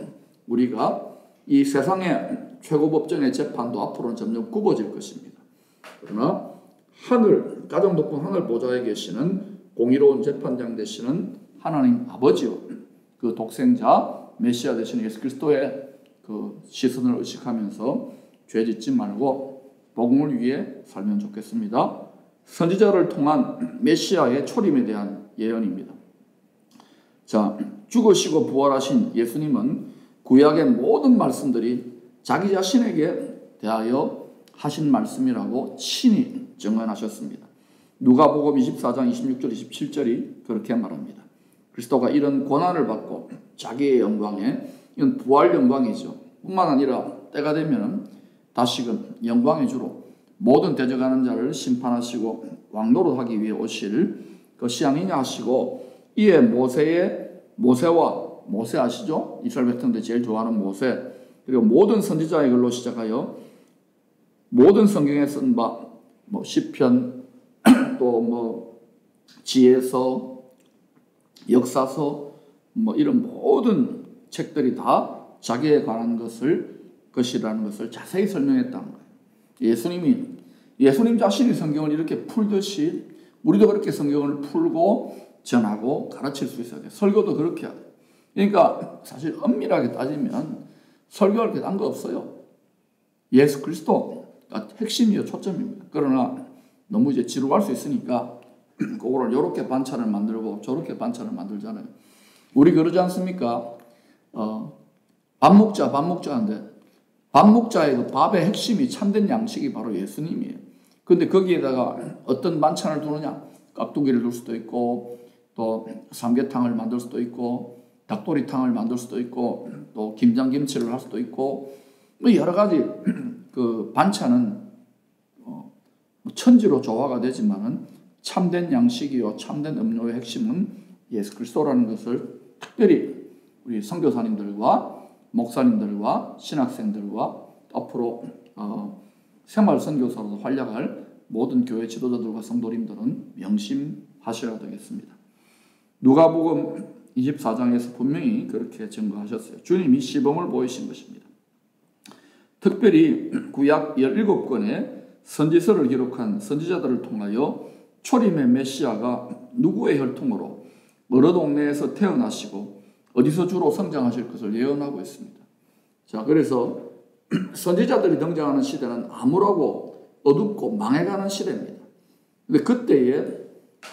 Speaker 1: 우리가 이 세상의 최고법정의 재판도 앞으로는 점점 굽어질 것입니다. 그러나 가장 높은 하늘 보좌에 계시는 공의로운 재판장 되시는 하나님 아버지와 그 독생자 메시아 되시는 예수 그리스도의 그 시선을 의식하면서 죄 짓지 말고 복음을 위해 살면 좋겠습니다. 선지자를 통한 메시아의 초림에 대한 예언입니다. 자, 죽으시고 부활하신 예수님은 구약의 모든 말씀들이 자기 자신에게 대하여 하신 말씀이라고 친히 증언하셨습니다. 누가복음 24장 26절 27절이 그렇게 말합니다. 그리스도가 이런 고난을 받고 자기의 영광에, 이건 부활 영광이죠. 뿐만 아니라 때가 되면 다시금 영광의 주로 모든 대적하는 자를 심판하시고 왕노릇하기 위해 오실 것이 아니냐 하시고, 이에 모세 아시죠? 이스라엘 백성들이 제일 좋아하는 모세, 그리고 모든 선지자의 글로 시작하여 모든 성경에 쓴 바 시편 또 지혜서, 역사서 이런 모든 책들이 다 자기에 관한 것이라는 것을 자세히 설명했다는 거예요. 예수님 자신이 성경을 이렇게 풀듯이 우리도 그렇게 성경을 풀고 전하고 가르칠 수 있어야 돼요. 설교도 그렇게 해야 돼요. 그러니까 사실 엄밀하게 따지면 설교할 게 딴 거 없어요. 예수 그리스도가 핵심이요 초점입니다. 그러나 너무 이제 지루할 수 있으니까 그거를 요렇게 반찬을 만들고 저렇게 반찬을 만들잖아요. 우리 그러지 않습니까? 밥 먹자 하는데 밥 먹자의 그 밥의 핵심이 참된 양식이 바로 예수님이에요. 근데 거기에다가 어떤 반찬을 두느냐? 깍두기를 둘 수도 있고 또 삼계탕을 만들 수도 있고 닭도리탕을 만들 수도 있고 또 김장김치를 할 수도 있고 뭐 여러 가지 그 반찬은 천지로 조화가 되지만은 참된 양식이요 참된 음료의 핵심은 예수 그리스도라는 것을 특별히 우리 선교사님들과 목사님들과 신학생들과 앞으로 생활 선교사로도 활약할 모든 교회 지도자들과 성도님들은 명심하셔야 되겠습니다. 누가복음 24장에서 분명히 그렇게 증거하셨어요. 주님이 시범을 보이신 것입니다. 특별히 구약 17권의 선지서를 기록한 선지자들을 통하여 초림의 메시아가 누구의 혈통으로 어느 동네에서 태어나시고 어디서 주로 성장하실 것을 예언하고 있습니다. 자, 그래서 선지자들이 등장하는 시대는 암울하고 어둡고 망해가는 시대입니다. 근데 그때에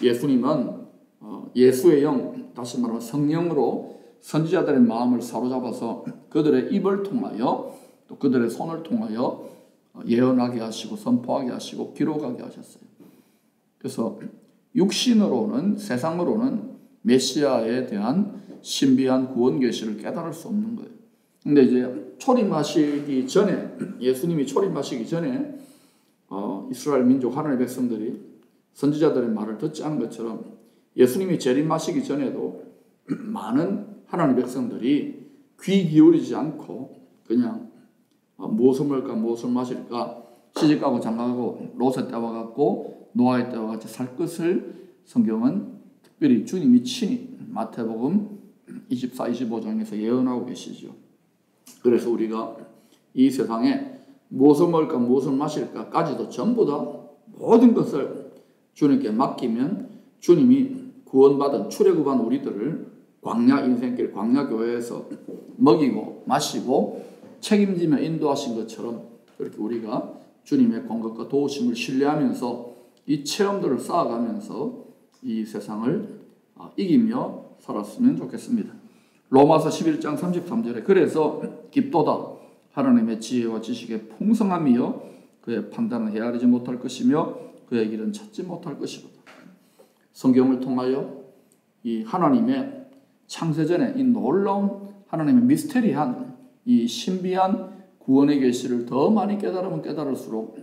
Speaker 1: 예수님은 예수의 영, 다시 말하면 성령으로 선지자들의 마음을 사로잡아서 그들의 입을 통하여 또 그들의 손을 통하여 예언하게 하시고 선포하게 하시고 기록하게 하셨어요. 그래서 육신으로는 세상으로는 메시아에 대한 신비한 구원 계시를 깨달을 수 없는 거예요. 근데 이제 초림하시기 전에 예수님이 초림하시기 전에 이스라엘 민족 하나님의 백성들이 선지자들의 말을 듣지 않은 것처럼 예수님이 재림하시기 전에도 많은 하나님의 백성들이 귀 기울이지 않고 그냥 무엇을 먹을까 무엇을 마실까 시집가고 장가가고 롯의 때와 같고 노아의 때와 같이 살 것을 성경은 특별히 주님이 친히 마태복음 24, 25장에서 예언하고 계시죠. 그래서 우리가 이 세상에 무엇을 먹을까 무엇을 마실까까지도 전부 다 모든 것을 주님께 맡기면 주님이 구원받은 출애굽한 우리들을 광야 인생길 광야교회에서 먹이고 마시고 책임지며 인도하신 것처럼 그렇게 우리가 주님의 공급과 도우심을 신뢰하면서 이 체험들을 쌓아가면서 이 세상을 이기며 살았으면 좋겠습니다. 로마서 11장 33절에 그래서 깊도다 하나님의 지혜와 지식의 풍성함이여 그의 판단은 헤아리지 못할 것이며 그의 길은 찾지 못할 것이로다. 성경을 통하여 이 하나님의 창세전에 이 놀라운 하나님의 미스테리한 이 신비한 구원의 계시를 더 많이 깨달으면 깨달을수록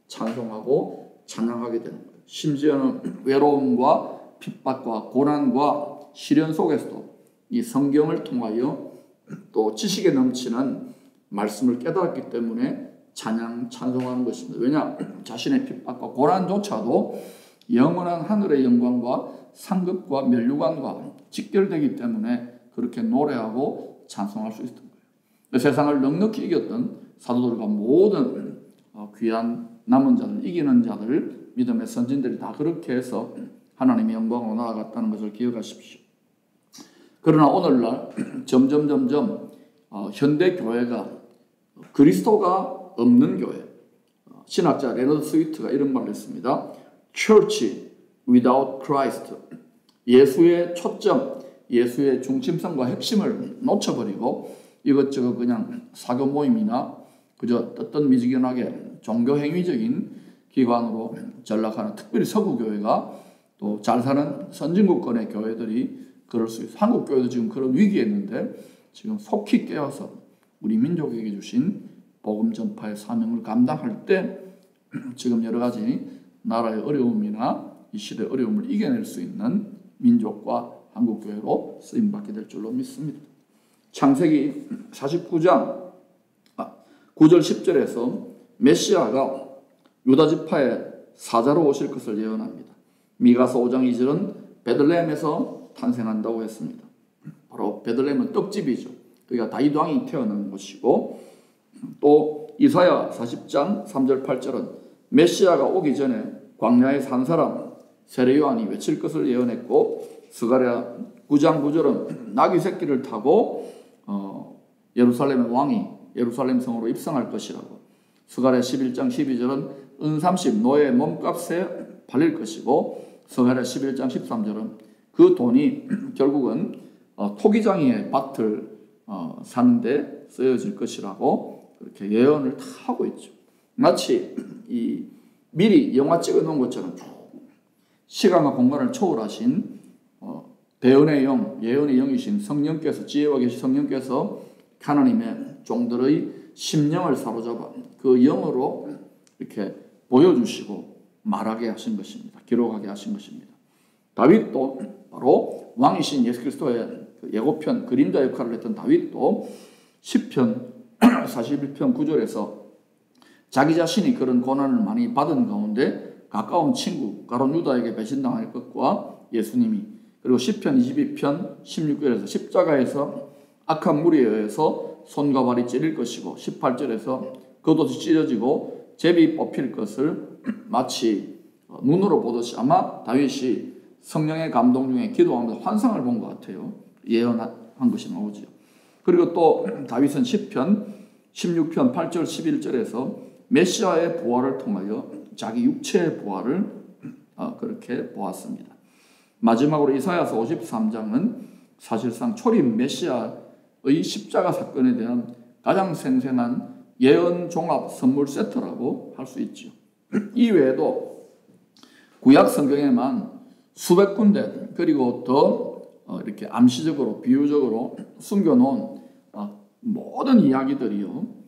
Speaker 1: 찬송하고 찬양하게 되는 거예요. 심지어는 외로움과 핍박과 고난과 시련 속에서도 이 성경을 통하여 또 지식에 넘치는 말씀을 깨달았기 때문에 찬송하는 것입니다. 왜냐? 자신의 핍박과 고난조차도 영원한 하늘의 영광과 상급과 면류관과 직결되기 때문에 그렇게 노래하고 찬송할 수 있던 거예요. 세상을 넉넉히 이겼던 사도들과 모든 귀한 남은 자들, 이기는 자들, 믿음의 선진들이 다 그렇게 해서 하나님의 영광으로 나아갔다는 것을 기억하십시오. 그러나 오늘날 점점 현대 교회가 그리스도가 없는 교회, 신학자 레너드 스위트가 이런 말을 했습니다. Church without Christ. 예수의 초점, 예수의 중심성과 핵심을 놓쳐버리고 이것저것 그냥 사교 모임이나 그저 뜨뜻미지근하게 종교행위적인 기관으로 전락하는 특별히 서구교회가 또 잘 사는 선진국권의 교회들이 그럴 수 있어요. 한국 교회도 지금 그런 위기에 있는데 지금 속히 깨어서 우리 민족에게 주신 복음 전파의 사명을 감당할 때 지금 여러 가지 나라의 어려움이나 이 시대의 어려움을 이겨낼 수 있는 민족과 한국교회로 쓰임받게 될 줄로 믿습니다. 창세기 49장 9절 10절에서 메시아가 유다지파의 사자로 오실 것을 예언합니다. 미가서 5장 2절은 베들레헴에서 탄생한다고 했습니다. 바로 베들레헴은 떡집이죠. 그러니까 다윗 왕이 태어난 곳이고 또 이사야 40장 3절 8절은 메시아가 오기 전에 광야에 산 사람 세례요한이 외칠 것을 예언했고 스가랴 9장 9절은 나귀 새끼를 타고 예루살렘의 왕이 예루살렘 성으로 입성할 것이라고 스가랴 11장 12절은 은삼십 노예의 몸값에 팔릴 것이고 스가랴 11장 13절은 그 돈이 결국은 토기장이의 밭을 사는데 쓰여질 것이라고 그렇게 예언을 다 하고 있죠. 마치 이 미리 영화 찍어 놓은 것처럼 시간과 공간을 초월하신 대언의 영, 예언의 영이신 성령께서, 지혜와 계신 성령께서 하나님의 종들의 심령을 사로잡아 그 영으로 이렇게 보여주시고 말하게 하신 것입니다. 기록하게 하신 것입니다. 다윗도 바로 왕이신 예수 그리스도의 예고편, 그림자 역할을 했던 다윗도 시편 41편 9절에서 자기 자신이 그런 고난을 많이 받은 가운데 가까운 친구 가룟 유다에게 배신당할 것과 예수님이, 그리고 시편 22편 16절에서 십자가에서 악한 무리에 의해서 손과 발이 찔릴 것이고 18절에서 겉옷이 찢어지고 제비 뽑힐 것을 마치 눈으로 보듯이, 아마 다윗이 성령의 감동 중에 기도하면서 환상을 본 것 같아요. 예언한 것이 나오죠. 그리고 또 다윗은 시편 16편 8절 11절에서 메시아의 부활을 통하여 자기 육체의 부활을 그렇게 보았습니다. 마지막으로 이사야서 53장은 사실상 초림 메시아의 십자가 사건에 대한 가장 생생한 예언 종합 선물 세트라고 할 수 있죠. 이 외에도 구약 성경에만 수백 군데, 그리고 더 이렇게 암시적으로 비유적으로 숨겨놓은 모든 이야기들이요,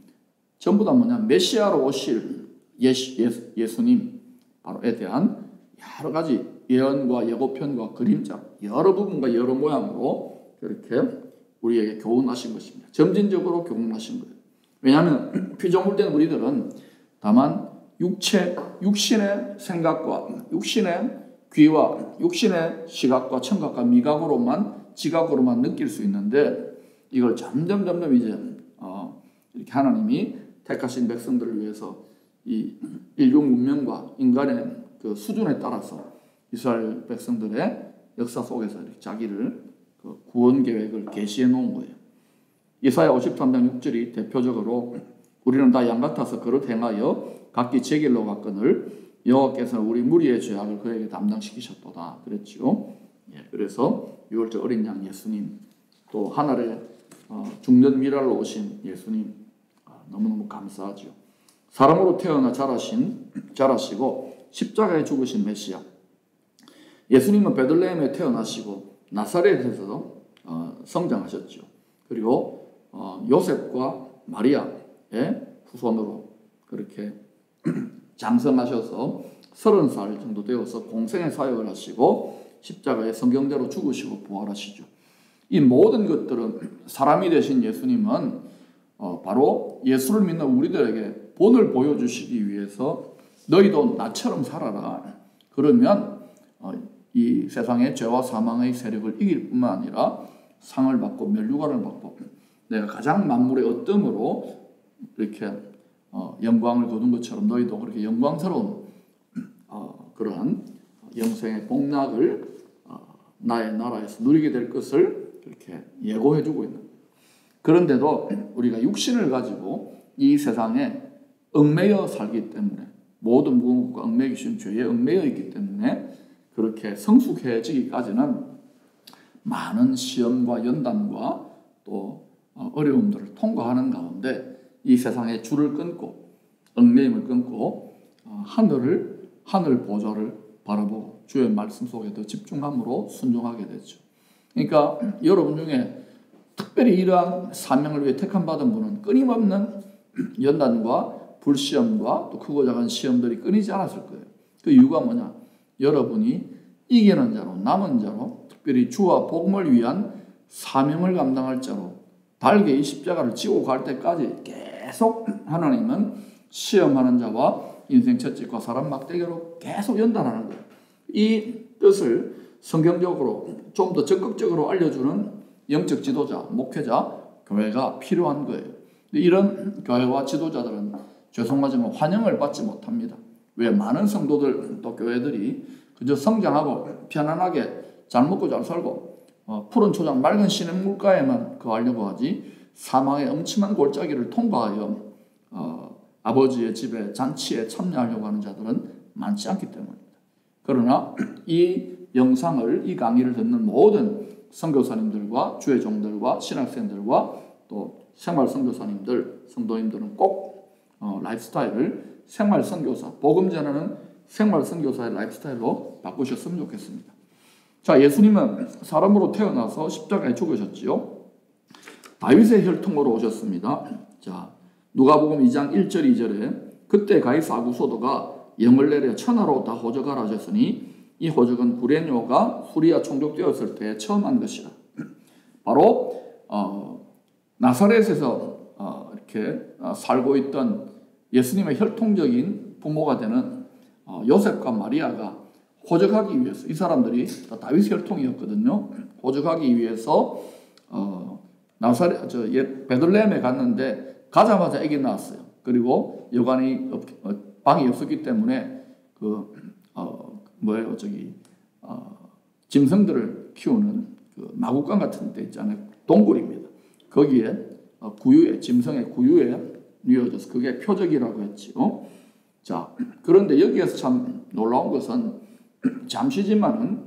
Speaker 1: 전부 다 메시아로 오실 예수님 바로에 대한 여러 가지 예언과 예고편과 그림자, 여러 부분과 여러 모양으로 그렇게 우리에게 교훈하신 것입니다. 점진적으로 교훈하신 거예요. 왜냐하면 피조물된 우리들은 다만 육신의 생각과 육신의 귀와 육신의 시각과 청각과 미각으로만, 지각으로만 느낄 수 있는데, 이걸 점점 이제 이렇게 하나님이 택하신 백성들을 위해서 이 인류 문명과 인간의 그 수준에 따라서 이스라엘 백성들의 역사 속에서 이렇게 자기를 그 구원 계획을 계시해 놓은 거예요. 이사야 53장 6절이 대표적으로 우리는 다 양 같아서 그릇 행하여 각기 제 길로 갔거늘 여호와께서는 우리 무리의 죄악을 그에게 담당시키셨도다 그랬죠. 그래서 6월절 어린 양 예수님, 또 하늘에 죽는 미랄로 오신 예수님, 너무너무 감사하죠. 사람으로 태어나 자라시고 십자가에 죽으신 메시아 예수님은 베들레헴에 태어나시고 나사렛에서 성장하셨죠. 그리고 요셉과 마리아의 후손으로 그렇게 장성하셔서 30살 정도 되어서 공생의 사역을 하시고 십자가에 성경대로 죽으시고 부활하시죠. 이 모든 것들은 사람이 되신 예수님은 바로 예수를 믿는 우리들에게 본을 보여주시기 위해서 너희도 나처럼 살아라. 그러면 이 세상의 죄와 사망의 세력을 이길 뿐만 아니라 상을 받고 멸류관을 받고 내가 가장 만물의 어뜸으로 이렇게 영광을 거둔 것처럼 너희도 그렇게 영광스러운 그러한 영생의 복락을 나의 나라에서 누리게 될 것을 이렇게 예고해주고 있는 거예요. 그런데도 우리가 육신을 가지고 이 세상에 얽매여 살기 때문에, 모든 무엇과 얽매이기 쉬운 죄에 얽매여 있기 때문에 그렇게 성숙해지기까지는 많은 시험과 연단과 또 어려움들을 통과하는 가운데 이 세상에 줄을 끊고 얽매임을 끊고 하늘 보좌를 바라보고 주의 말씀 속에 더 집중함으로 순종하게 되죠. 그러니까 여러분 중에 특별히 이러한 사명을 위해 택함받은 분은 끊임없는 연단과 불시험과 또 크고 작은 시험들이 끊이지 않았을 거예요. 그 이유가 뭐냐? 여러분이 이기는 자로, 남은 자로, 특별히 주와 복음을 위한 사명을 감당할 자로 달게 이 십자가를 지고 갈 때까지 계속 하나님은 시험하는 자와 인생 채찍과 사람 막대기로 계속 연단하는 거예요. 이 뜻을 성경적으로 좀 더 적극적으로 알려주는 영적 지도자, 목회자, 교회가 필요한 거예요. 이런 교회와 지도자들은 죄송하지만 환영을 받지 못합니다. 왜? 많은 성도들 또 교회들이 그저 성장하고 편안하게 잘 먹고 잘 살고 푸른 초장 맑은 시냇 물가에만 거하려고 하지 사망의 엄침한 골짜기를 통과하여 아버지의 집에 잔치에 참여하려고 하는 자들은 많지 않기 때문입니다. 그러나 이 영상을, 이 강의를 듣는 모든 선교사님들과 주의 종들과 신학생들과 또 생활 선교사님들, 성도님들은 꼭 라이프스타일을 생활 선교사, 복음 전하는 생활 선교사의 라이프스타일로 바꾸셨으면 좋겠습니다. 자, 예수님은 사람으로 태어나서 십자가에 죽으셨지요. 다윗의 혈통으로 오셨습니다. 자, 누가복음 2장 1절 2절에 그때 가이사 아구소도가 영을 내려 천하로 다 호적하라 하셨으니 이 호적은 구레뇨가 수리아 총독되었을 때 처음 한 것이라. 바로 나사렛에서 이렇게 살고 있던 예수님의 혈통적인 부모가 되는 요셉과 마리아가 호적하기 위해서, 이 사람들이 다윗 혈통이었거든요. 호적하기 위해서 베들레헴에 갔는데 가자마자 아기 낳았어요. 그리고 여관이 방이 없었기 때문에 짐승들을 키우는 그 마구간 같은 데 있잖아요. 동굴입니다. 거기에 짐승의 구유에 뉘어져서 그게 표적이라고 했지요. 자, 그런데 여기에서 참 놀라운 것은 잠시지만은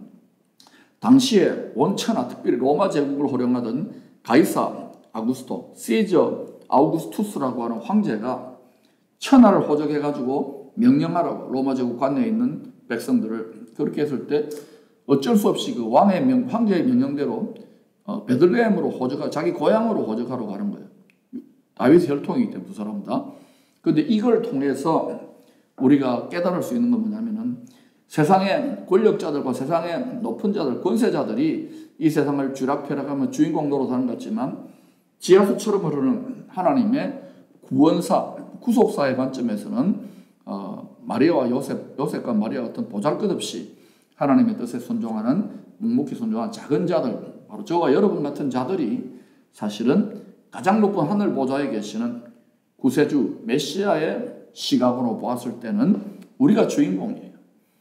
Speaker 1: 당시에 원천하, 특별히 로마 제국을 호령하던 가이사 아구스토, 시저 아우구스투스라고 하는 황제가 천하를 호적해가지고 명령하라고, 로마 제국 관내에 있는 백성들을 그렇게 했을 때 어쩔 수 없이 그 황제의 명령대로 베들레헴으로 자기 고향으로 호적하라고 하는 거예요. 다윗 혈통이기 때문에 두 사람 다. 그런데 이걸 통해서 우리가 깨달을 수 있는 건 뭐냐면은 세상의 권력자들과 세상의 높은 자들, 권세자들이 이 세상을 쥐락펴락하며 주인공 노릇하는 것 같지만 지하수처럼 흐르는 하나님의 구원사, 구속사의 관점에서는 마리아와 요셉과 마리아와 같은 보잘것없이 하나님의 뜻에 순종하는, 묵묵히 순종하는 작은 자들, 바로 저와 여러분 같은 자들이 사실은 가장 높은 하늘 보좌에 계시는 구세주 메시아의 시각으로 보았을 때는 우리가 주인공이에요.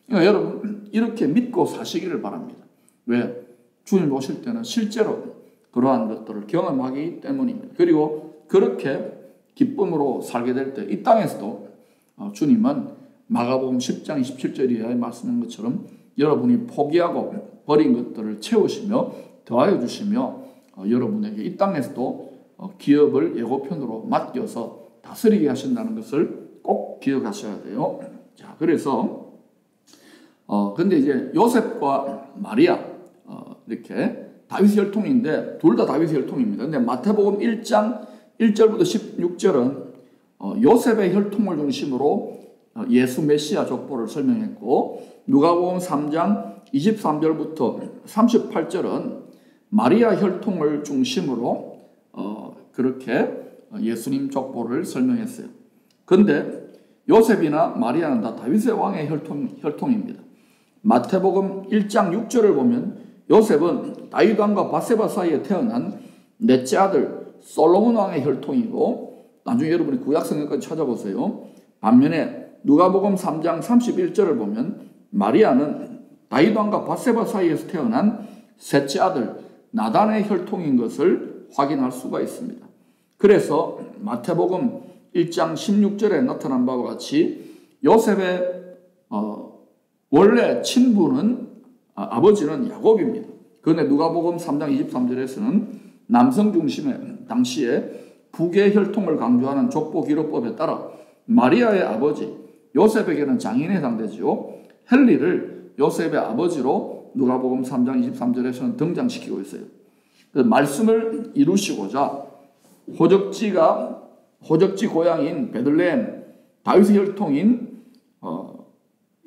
Speaker 1: 그러니까 여러분 이렇게 믿고 사시기를 바랍니다. 왜? 주님 오실 때는 실제로 그러한 것들을 경험하기 때문입니다. 그리고 그렇게 기쁨으로 살게 될 때 이 땅에서도 주님은 마가복음 10장 27절 이하에 말씀한 것처럼 여러분이 포기하고 버린 것들을 채우시며 더하여 주시며 여러분에게 이 땅에서도 기업을 예고편으로 맡겨서 다스리게 하신다는 것을 꼭 기억하셔야 돼요. 자, 그래서 근데 이제 요셉과 마리아 이렇게 다윗 혈통인데 둘 다 다윗 혈통입니다. 근데 마태복음 1장 1절부터 16절은 요셉의 혈통을 중심으로 예수 메시아 족보를 설명했고, 누가복음 3장 23절부터 38절은 마리아 혈통을 중심으로 그렇게 예수님 족보를 설명했어요. 근데 요셉이나 마리아는 다 다윗의 왕의 혈통입니다. 마태복음 1장 6절을 보면 요셉은 다윗 왕과 바세바 사이에 태어난 넷째 아들 솔로몬 왕의 혈통이고, 나중에 여러분이 구약성경까지 찾아보세요. 반면에 누가복음 3장 31절을 보면 마리아는 다윗 왕과 바세바 사이에서 태어난 셋째 아들 나단의 혈통인 것을 확인할 수가 있습니다. 그래서 마태복음 1장 16절에 나타난 바와 같이 요셉의 원래 친부는 아버지는 야곱입니다. 그런데 누가복음 3장 23절에서는 남성 중심의 당시에 북의 혈통을 강조하는 족보 기록법에 따라 마리아의 아버지 요셉에게는 장인에 해당되지요. 헨리를 요셉의 아버지로 누가복음 3장 23절에서는 등장시키고 있어요. 말씀을 이루시고자 호적지 고향인 베들레헴 다윗의 혈통인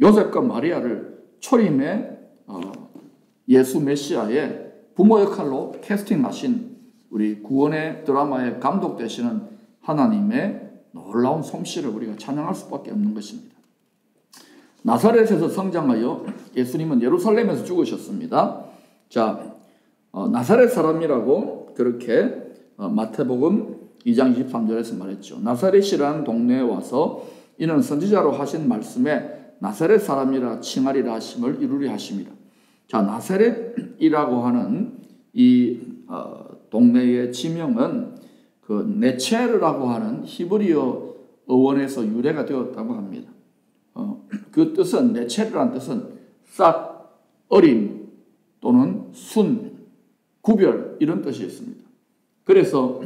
Speaker 1: 요셉과 마리아를 초림해 예수 메시아의 부모 역할로 캐스팅하신 우리 구원의 드라마의 감독 되시는 하나님의 놀라운 솜씨를 우리가 찬양할 수밖에 없는 것입니다. 나사렛에서 성장하여 예수님은 예루살렘에서 죽으셨습니다. 자, 나사렛 사람이라고 그렇게 마태복음 2장 23절에서 말했죠. 나사렛이라는 동네에 와서 이는 선지자로 하신 말씀에 나사렛 사람이라 칭하리라 하심을 이루리 하십니다. 자, 나사렛이라고 하는 이 동네의 지명은 그 네체르라고 하는 히브리어 어원에서 유래가 되었다고 합니다. 그 뜻은, 네체르라는 뜻은 싹, 어림 또는 순, 구별 이런 뜻이 있습니다. 그래서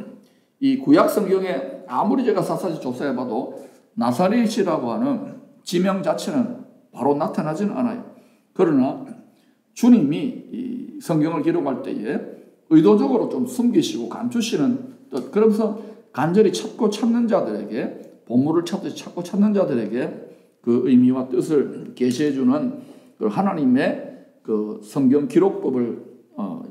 Speaker 1: 이 구약 성경에 아무리 제가 샅샅이 조사해봐도 나사렛이라고 하는 지명 자체는 바로 나타나지는 않아요. 그러나 주님이 이 성경을 기록할 때에 의도적으로 좀 숨기시고 감추시는 뜻, 그러면서 간절히 찾고 찾는 자들에게, 보물을 찾듯이 찾고 찾는 자들에게 그 의미와 뜻을 계시해주는 그 하나님의 그 성경 기록법을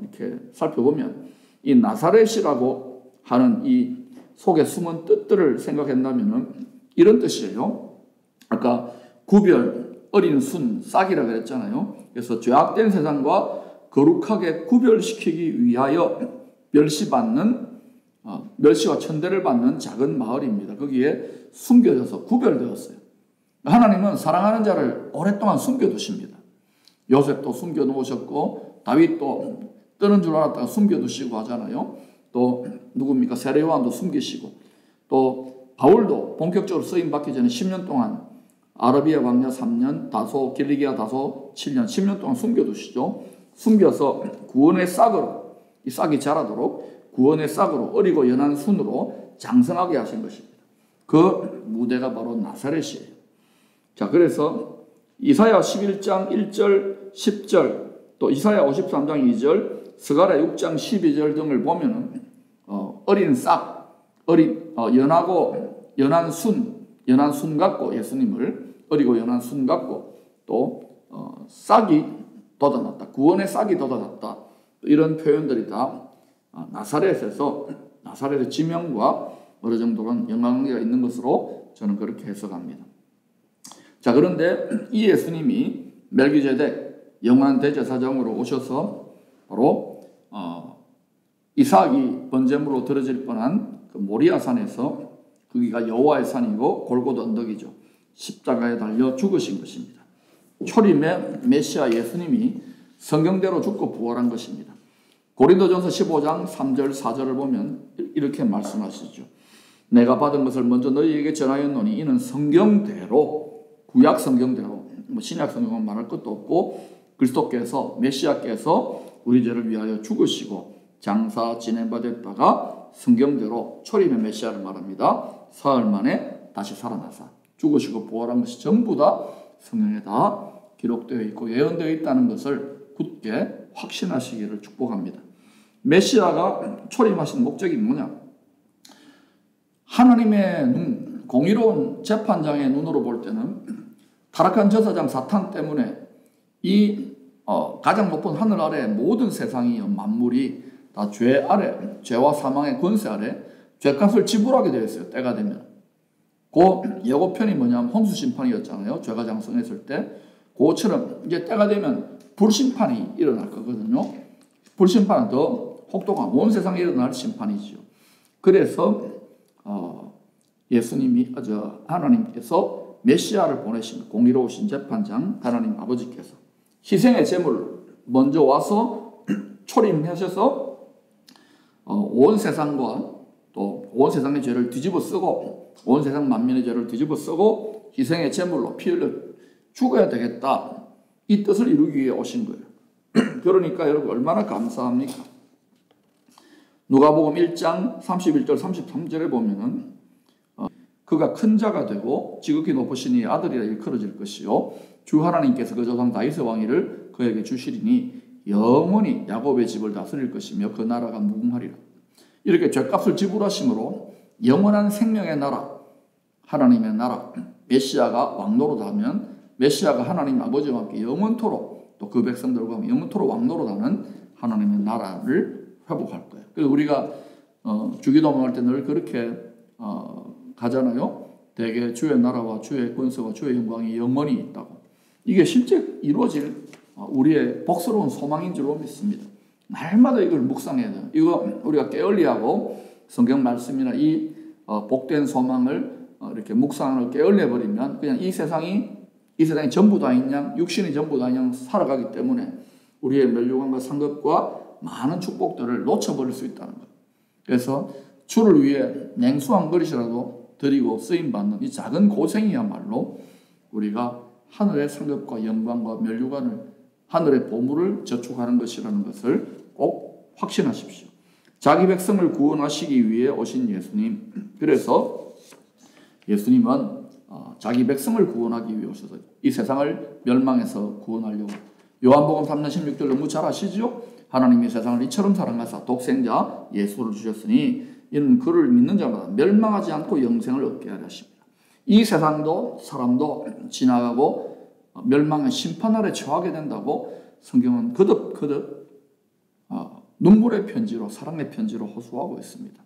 Speaker 1: 이렇게 살펴보면 이 나사렛이라고 하는 이 속에 숨은 뜻들을 생각한다면 이런 뜻이에요. 아까 구별, 어린 순, 싹이라 그랬잖아요. 그래서 죄악된 세상과 거룩하게 구별시키기 위하여 멸시와 천대를 받는 작은 마을입니다. 거기에 숨겨져서 구별되었어요. 하나님은 사랑하는 자를 오랫동안 숨겨두십니다. 요셉도 숨겨놓으셨고 다윗도 뜨는 줄 알았다가 숨겨두시고 하잖아요. 또 누굽니까? 세례 요한도 숨기시고, 또 바울도 본격적으로 쓰임받기 전에 10년 동안 아라비아 광야 3년, 다소 길리기아 다소 7년, 10년 동안 숨겨두시죠. 숨겨서 구원의 싹으로, 이 싹이 자라도록 구원의 싹으로 어리고 연한 순으로 장성하게 하신 것입니다. 그 무대가 바로 나사렛이에요. 자, 그래서 이사야 11장 1절, 10절, 또 이사야 53장 2절, 스가랴 6장 12절 등을 보면은 어린 싹, 연하고 연한 순 같고, 예수님을 어리고 연한 순 같고, 또 싹이 돋아났다, 구원의 싹이 돋아났다, 이런 표현들이 다 나사렛의 지명과 어느 정도는 연관관계가 있는 것으로 저는 그렇게 해석합니다. 자, 그런데 이 예수님이 멜기제덱 영원한 대제사장으로 오셔서 바로 이삭이 번제물로 드려질 뻔한 그 모리아산에서, 거기가 여호와의 산이고 골고다 언덕이죠, 십자가에 달려 죽으신 것입니다. 초림의 메시아 예수님이 성경대로 죽고 부활한 것입니다. 고린도전서 15장 3절 4절을 보면 이렇게 말씀하시죠. 내가 받은 것을 먼저 너희에게 전하였노니 이는 성경대로, 구약 성경대로, 신약 성경은 말할 것도 없고, 그리스도께서, 메시아께서 우리 죄를 위하여 죽으시고 장사 진행받았다가 성경대로 초림의 메시아를 말합니다. 사흘 만에 다시 살아나사 죽으시고 부활한 것이 전부 다 성경에 다 기록되어 있고 예언되어 있다는 것을 굳게 확신하시기를 축복합니다. 메시아가 초림하신 목적이 뭐냐? 하나님의 눈, 공의로운 재판장의 눈으로 볼 때는 타락한 저사장 사탄 때문에 이 가장 높은 하늘 아래 모든 세상이, 만물이 다 죄 아래, 죄와 사망의 권세 아래 죄값을 지불하게 되어 있어요. 때가 되면. 그 예고편이 뭐냐면 홍수심판이었잖아요. 죄가 장성했을 때. 그것처럼 이제 때가 되면 불심판이 일어날 거거든요. 불심판은 더 혹독한 온 세상에 일어날 심판이죠. 그래서 하나님께서 메시아를 보내신 공의로우신 재판장 하나님 아버지께서 희생의 제물을 먼저 와서 초림하셔서 온 세상과 또 온 세상의 죄를 뒤집어 쓰고, 온 세상 만민의 죄를 뒤집어 쓰고 희생의 제물로 피 흘려 죽어야 되겠다, 이 뜻을 이루기 위해 오신 거예요. 그러니까 여러분 얼마나 감사합니까? 누가복음 1장 31절 33절에 보면은 그가 큰 자가 되고 지극히 높으신 이의 아들이라 일컬어질 것이요 주 하나님께서 그 조상 다윗의 왕위를 그에게 주시리니 영원히 야곱의 집을 다스릴 것이며 그 나라가 무궁하리라. 이렇게 죄값을 지불하심으로 영원한 생명의 나라, 하나님의 나라, 메시아가 왕노릇하면 메시아가 하나님 아버지와 함께 영원토록, 또 그 백성들과 함께 영원토록 왕노릇하는 하나님의 나라를 회복할 거예요. 그래서 우리가 주기도문할 때 늘 그렇게 가잖아요. 대개 주의 나라와 주의 권세와 주의 영광이 영원히 있다고. 이게 실제 이루어질 우리의 복스러운 소망인 줄로 믿습니다. 날마다 이걸 묵상해야 돼요. 이거 우리가 게을리하고 성경 말씀이나 이 복된 소망을 이렇게 묵상을 게을려버리면 그냥 이 세상이 전부 다인 양, 육신이 전부 다인 양 살아가기 때문에 우리의 멸류관과 상급과 많은 축복들을 놓쳐버릴 수 있다는 거예요. 그래서 주를 위해 냉수 한 그릇이라도 드리고 쓰임받는 이 작은 고생이야말로 우리가 하늘의 상급과 영광과 멸류관을 하늘의 보물을 저축하는 것이라는 것을 꼭 확신하십시오. 자기 백성을 구원하시기 위해 오신 예수님. 그래서 예수님은 자기 백성을 구원하기 위해 오셔서 이 세상을 멸망해서 구원하려고. 요한복음 3장 16절 너무 잘 아시죠? 하나님이 세상을 이처럼 사랑하사 독생자 예수를 주셨으니 이는 그를 믿는 자마다 멸망하지 않고 영생을 얻게 하려 하십니다. 이 세상도 사람도 지나가고 멸망의 심판 아래 처하게 된다고 성경은 거듭 눈물의 편지로, 사랑의 편지로 호소하고 있습니다.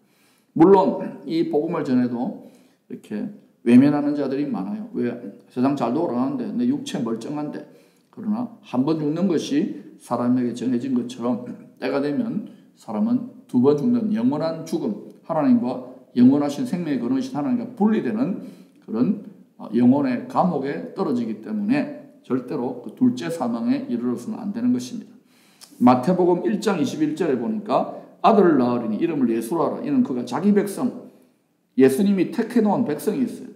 Speaker 1: 물론 이 복음을 전해도 이렇게 외면하는 자들이 많아요. 왜? 세상 잘 돌아가는데 내 육체 멀쩡한데. 그러나 한 번 죽는 것이 사람에게 정해진 것처럼 때가 되면 사람은 두 번 죽는 영원한 죽음, 하나님과 영원하신 생명의 근원이신 하나님과 분리되는 그런 영혼의 감옥에 떨어지기 때문에 절대로 그 둘째 사망에 이르러서는 안 되는 것입니다. 마태복음 1장 21절에 보니까 아들을 낳으리니 이름을 예수라 하라. 이는 그가 자기 백성, 예수님이 택해놓은 백성이 있어요.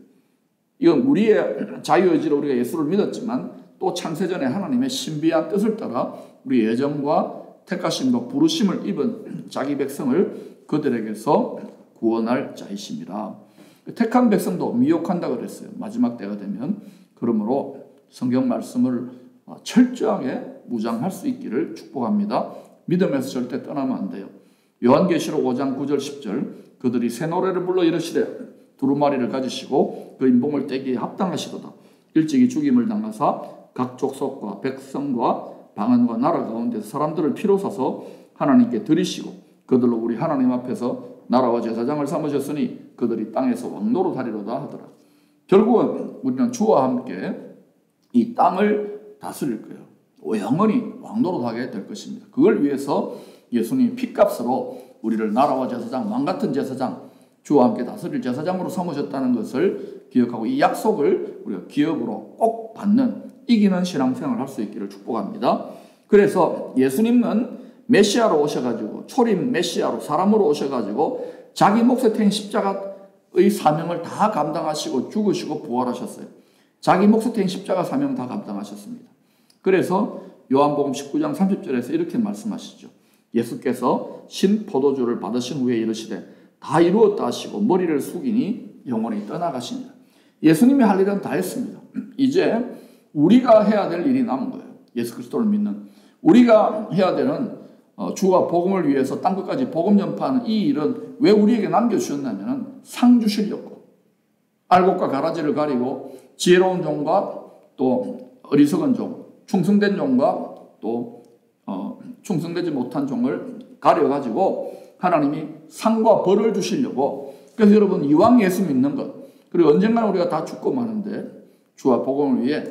Speaker 1: 이건 우리의 자유의지로 우리가 예수를 믿었지만 또 창세전에 하나님의 신비한 뜻을 따라 우리 예정과 택하심과 부르심을 입은 자기 백성을 그들에게서 구원할 자이십니다. 택한 백성도 미혹한다 그랬어요. 마지막 때가 되면. 그러므로 성경 말씀을 철저하게 무장할 수 있기를 축복합니다. 믿음에서 절대 떠나면 안 돼요. 요한계시록 5장 9절 10절 그들이 새 노래를 불러 이르시되 두루마리를 가지시고 그 인봉을 떼기에 합당하시도다. 일찍이 죽임을 당하사 각 족속과 백성과 방언과 나라 가운데 사람들을 피로 사서 하나님께 드리시고 그들로 우리 하나님 앞에서 나라와 제사장을 삼으셨으니 그들이 땅에서 왕노로 다리로다 하더라. 결국은 우리는 주와 함께 이 땅을 다스릴 거예요. 영원히 왕노로 하게 될 것입니다. 그걸 위해서 예수님이 핏값으로 우리를 나라와 제사장, 왕같은 제사장, 주와 함께 다스릴 제사장으로 삼으셨다는 것을 기억하고 이 약속을 우리가 기억으로 꼭 받는 이기는 신앙생활을 할 수 있기를 축복합니다. 그래서 예수님은 메시아로 오셔가지고 초림 메시아로 사람으로 오셔가지고 자기 몫에 태인 십자가의 사명을 다 감당하시고 죽으시고 부활하셨어요. 자기 몫에 태인 십자가 사명 다 감당하셨습니다. 그래서 요한복음 19장 30절에서 이렇게 말씀하시죠. 예수께서 신 포도주를 받으신 후에 이르시되 다 이루었다 하시고 머리를 숙이니 영원히 떠나가시니라. 예수님이 할 일은 다 했습니다. 이제 우리가 해야 될 일이 남은 거예요. 예수 그리스도를 믿는 우리가 해야 되는 주와 복음을 위해서 땅끝까지 복음 전파하는 이 일은 왜 우리에게 남겨주셨냐면 상 주시려고 알곡과 가라지를 가리고 지혜로운 종과 또 어리석은 종, 충성된 종과 또 충성되지 못한 종을 가려가지고 하나님이 상과 벌을 주시려고. 그래서 여러분 이왕 예수 믿는 것 그리고 언젠가는 우리가 다 죽고 마는데 주와 복음을 위해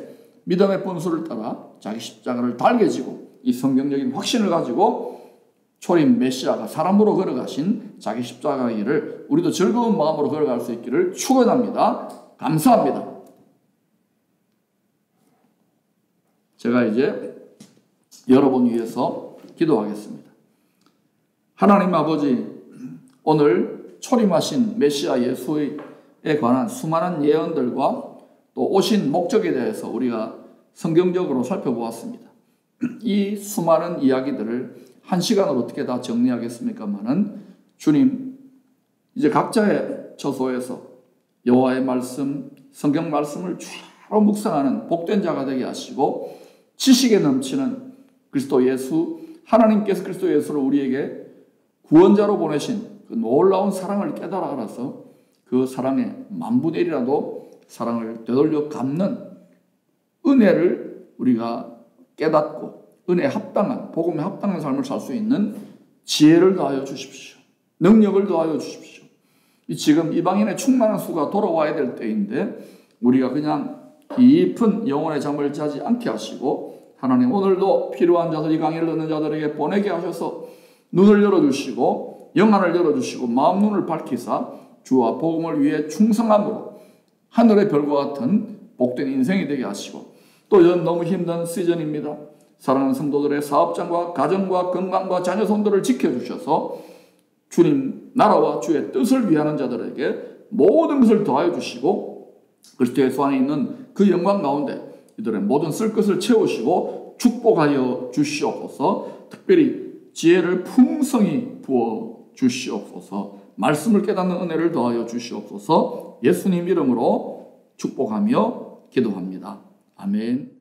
Speaker 1: 믿음의 분수를 따라 자기 십자가를 달게 지고 이 성경적인 확신을 가지고 초림 메시아가 사람으로 걸어가신 자기 십자가의 길을 우리도 즐거운 마음으로 걸어갈 수 있기를 축원합니다. 감사합니다. 제가 이제 여러분 위해서 기도하겠습니다. 하나님 아버지, 오늘 초림하신 메시아 예수에 관한 수많은 예언들과 또 오신 목적에 대해서 우리가 성경적으로 살펴보았습니다. 이 수많은 이야기들을 한 시간으로 어떻게 다 정리하겠습니까마는 주님, 이제 각자의 처소에서 여호와의 말씀, 성경 말씀을 주로 묵상하는 복된 자가 되게 하시고 지식에 넘치는 그리스도 예수, 하나님께서 그리스도 예수를 우리에게 구원자로 보내신 그 놀라운 사랑을 깨달아 알아서 그 사랑의 만분의 1이라도 사랑을 되돌려 갚는 은혜를 우리가 깨닫고 은혜에 합당한, 복음에 합당한 삶을 살 수 있는 지혜를 더하여 주십시오. 능력을 더하여 주십시오. 지금 이방인의 충만한 수가 돌아와야 될 때인데 우리가 그냥 깊은 영혼의 잠을 자지 않게 하시고 하나님 오늘도 필요한 자들, 이 강의를 듣는 자들에게 보내게 하셔서 눈을 열어주시고 영안을 열어주시고 마음 눈을 밝히사 주와 복음을 위해 충성함으로 하늘의 별과 같은 복된 인생이 되게 하시고 또 이런 너무 힘든 시즌입니다. 사랑하는 성도들의 사업장과 가정과 건강과 자녀 손들을 지켜주셔서 주님 나라와 주의 뜻을 위하는 자들에게 모든 것을 더하여 주시고 그리스도 예수 안에 있는 그 영광 가운데 이들의 모든 쓸 것을 채우시고 축복하여 주시옵소서. 특별히 지혜를 풍성히 부어 주시옵소서. 말씀을 깨닫는 은혜를 더하여 주시옵소서. 예수님 이름으로 축복하며 기도합니다. 아멘.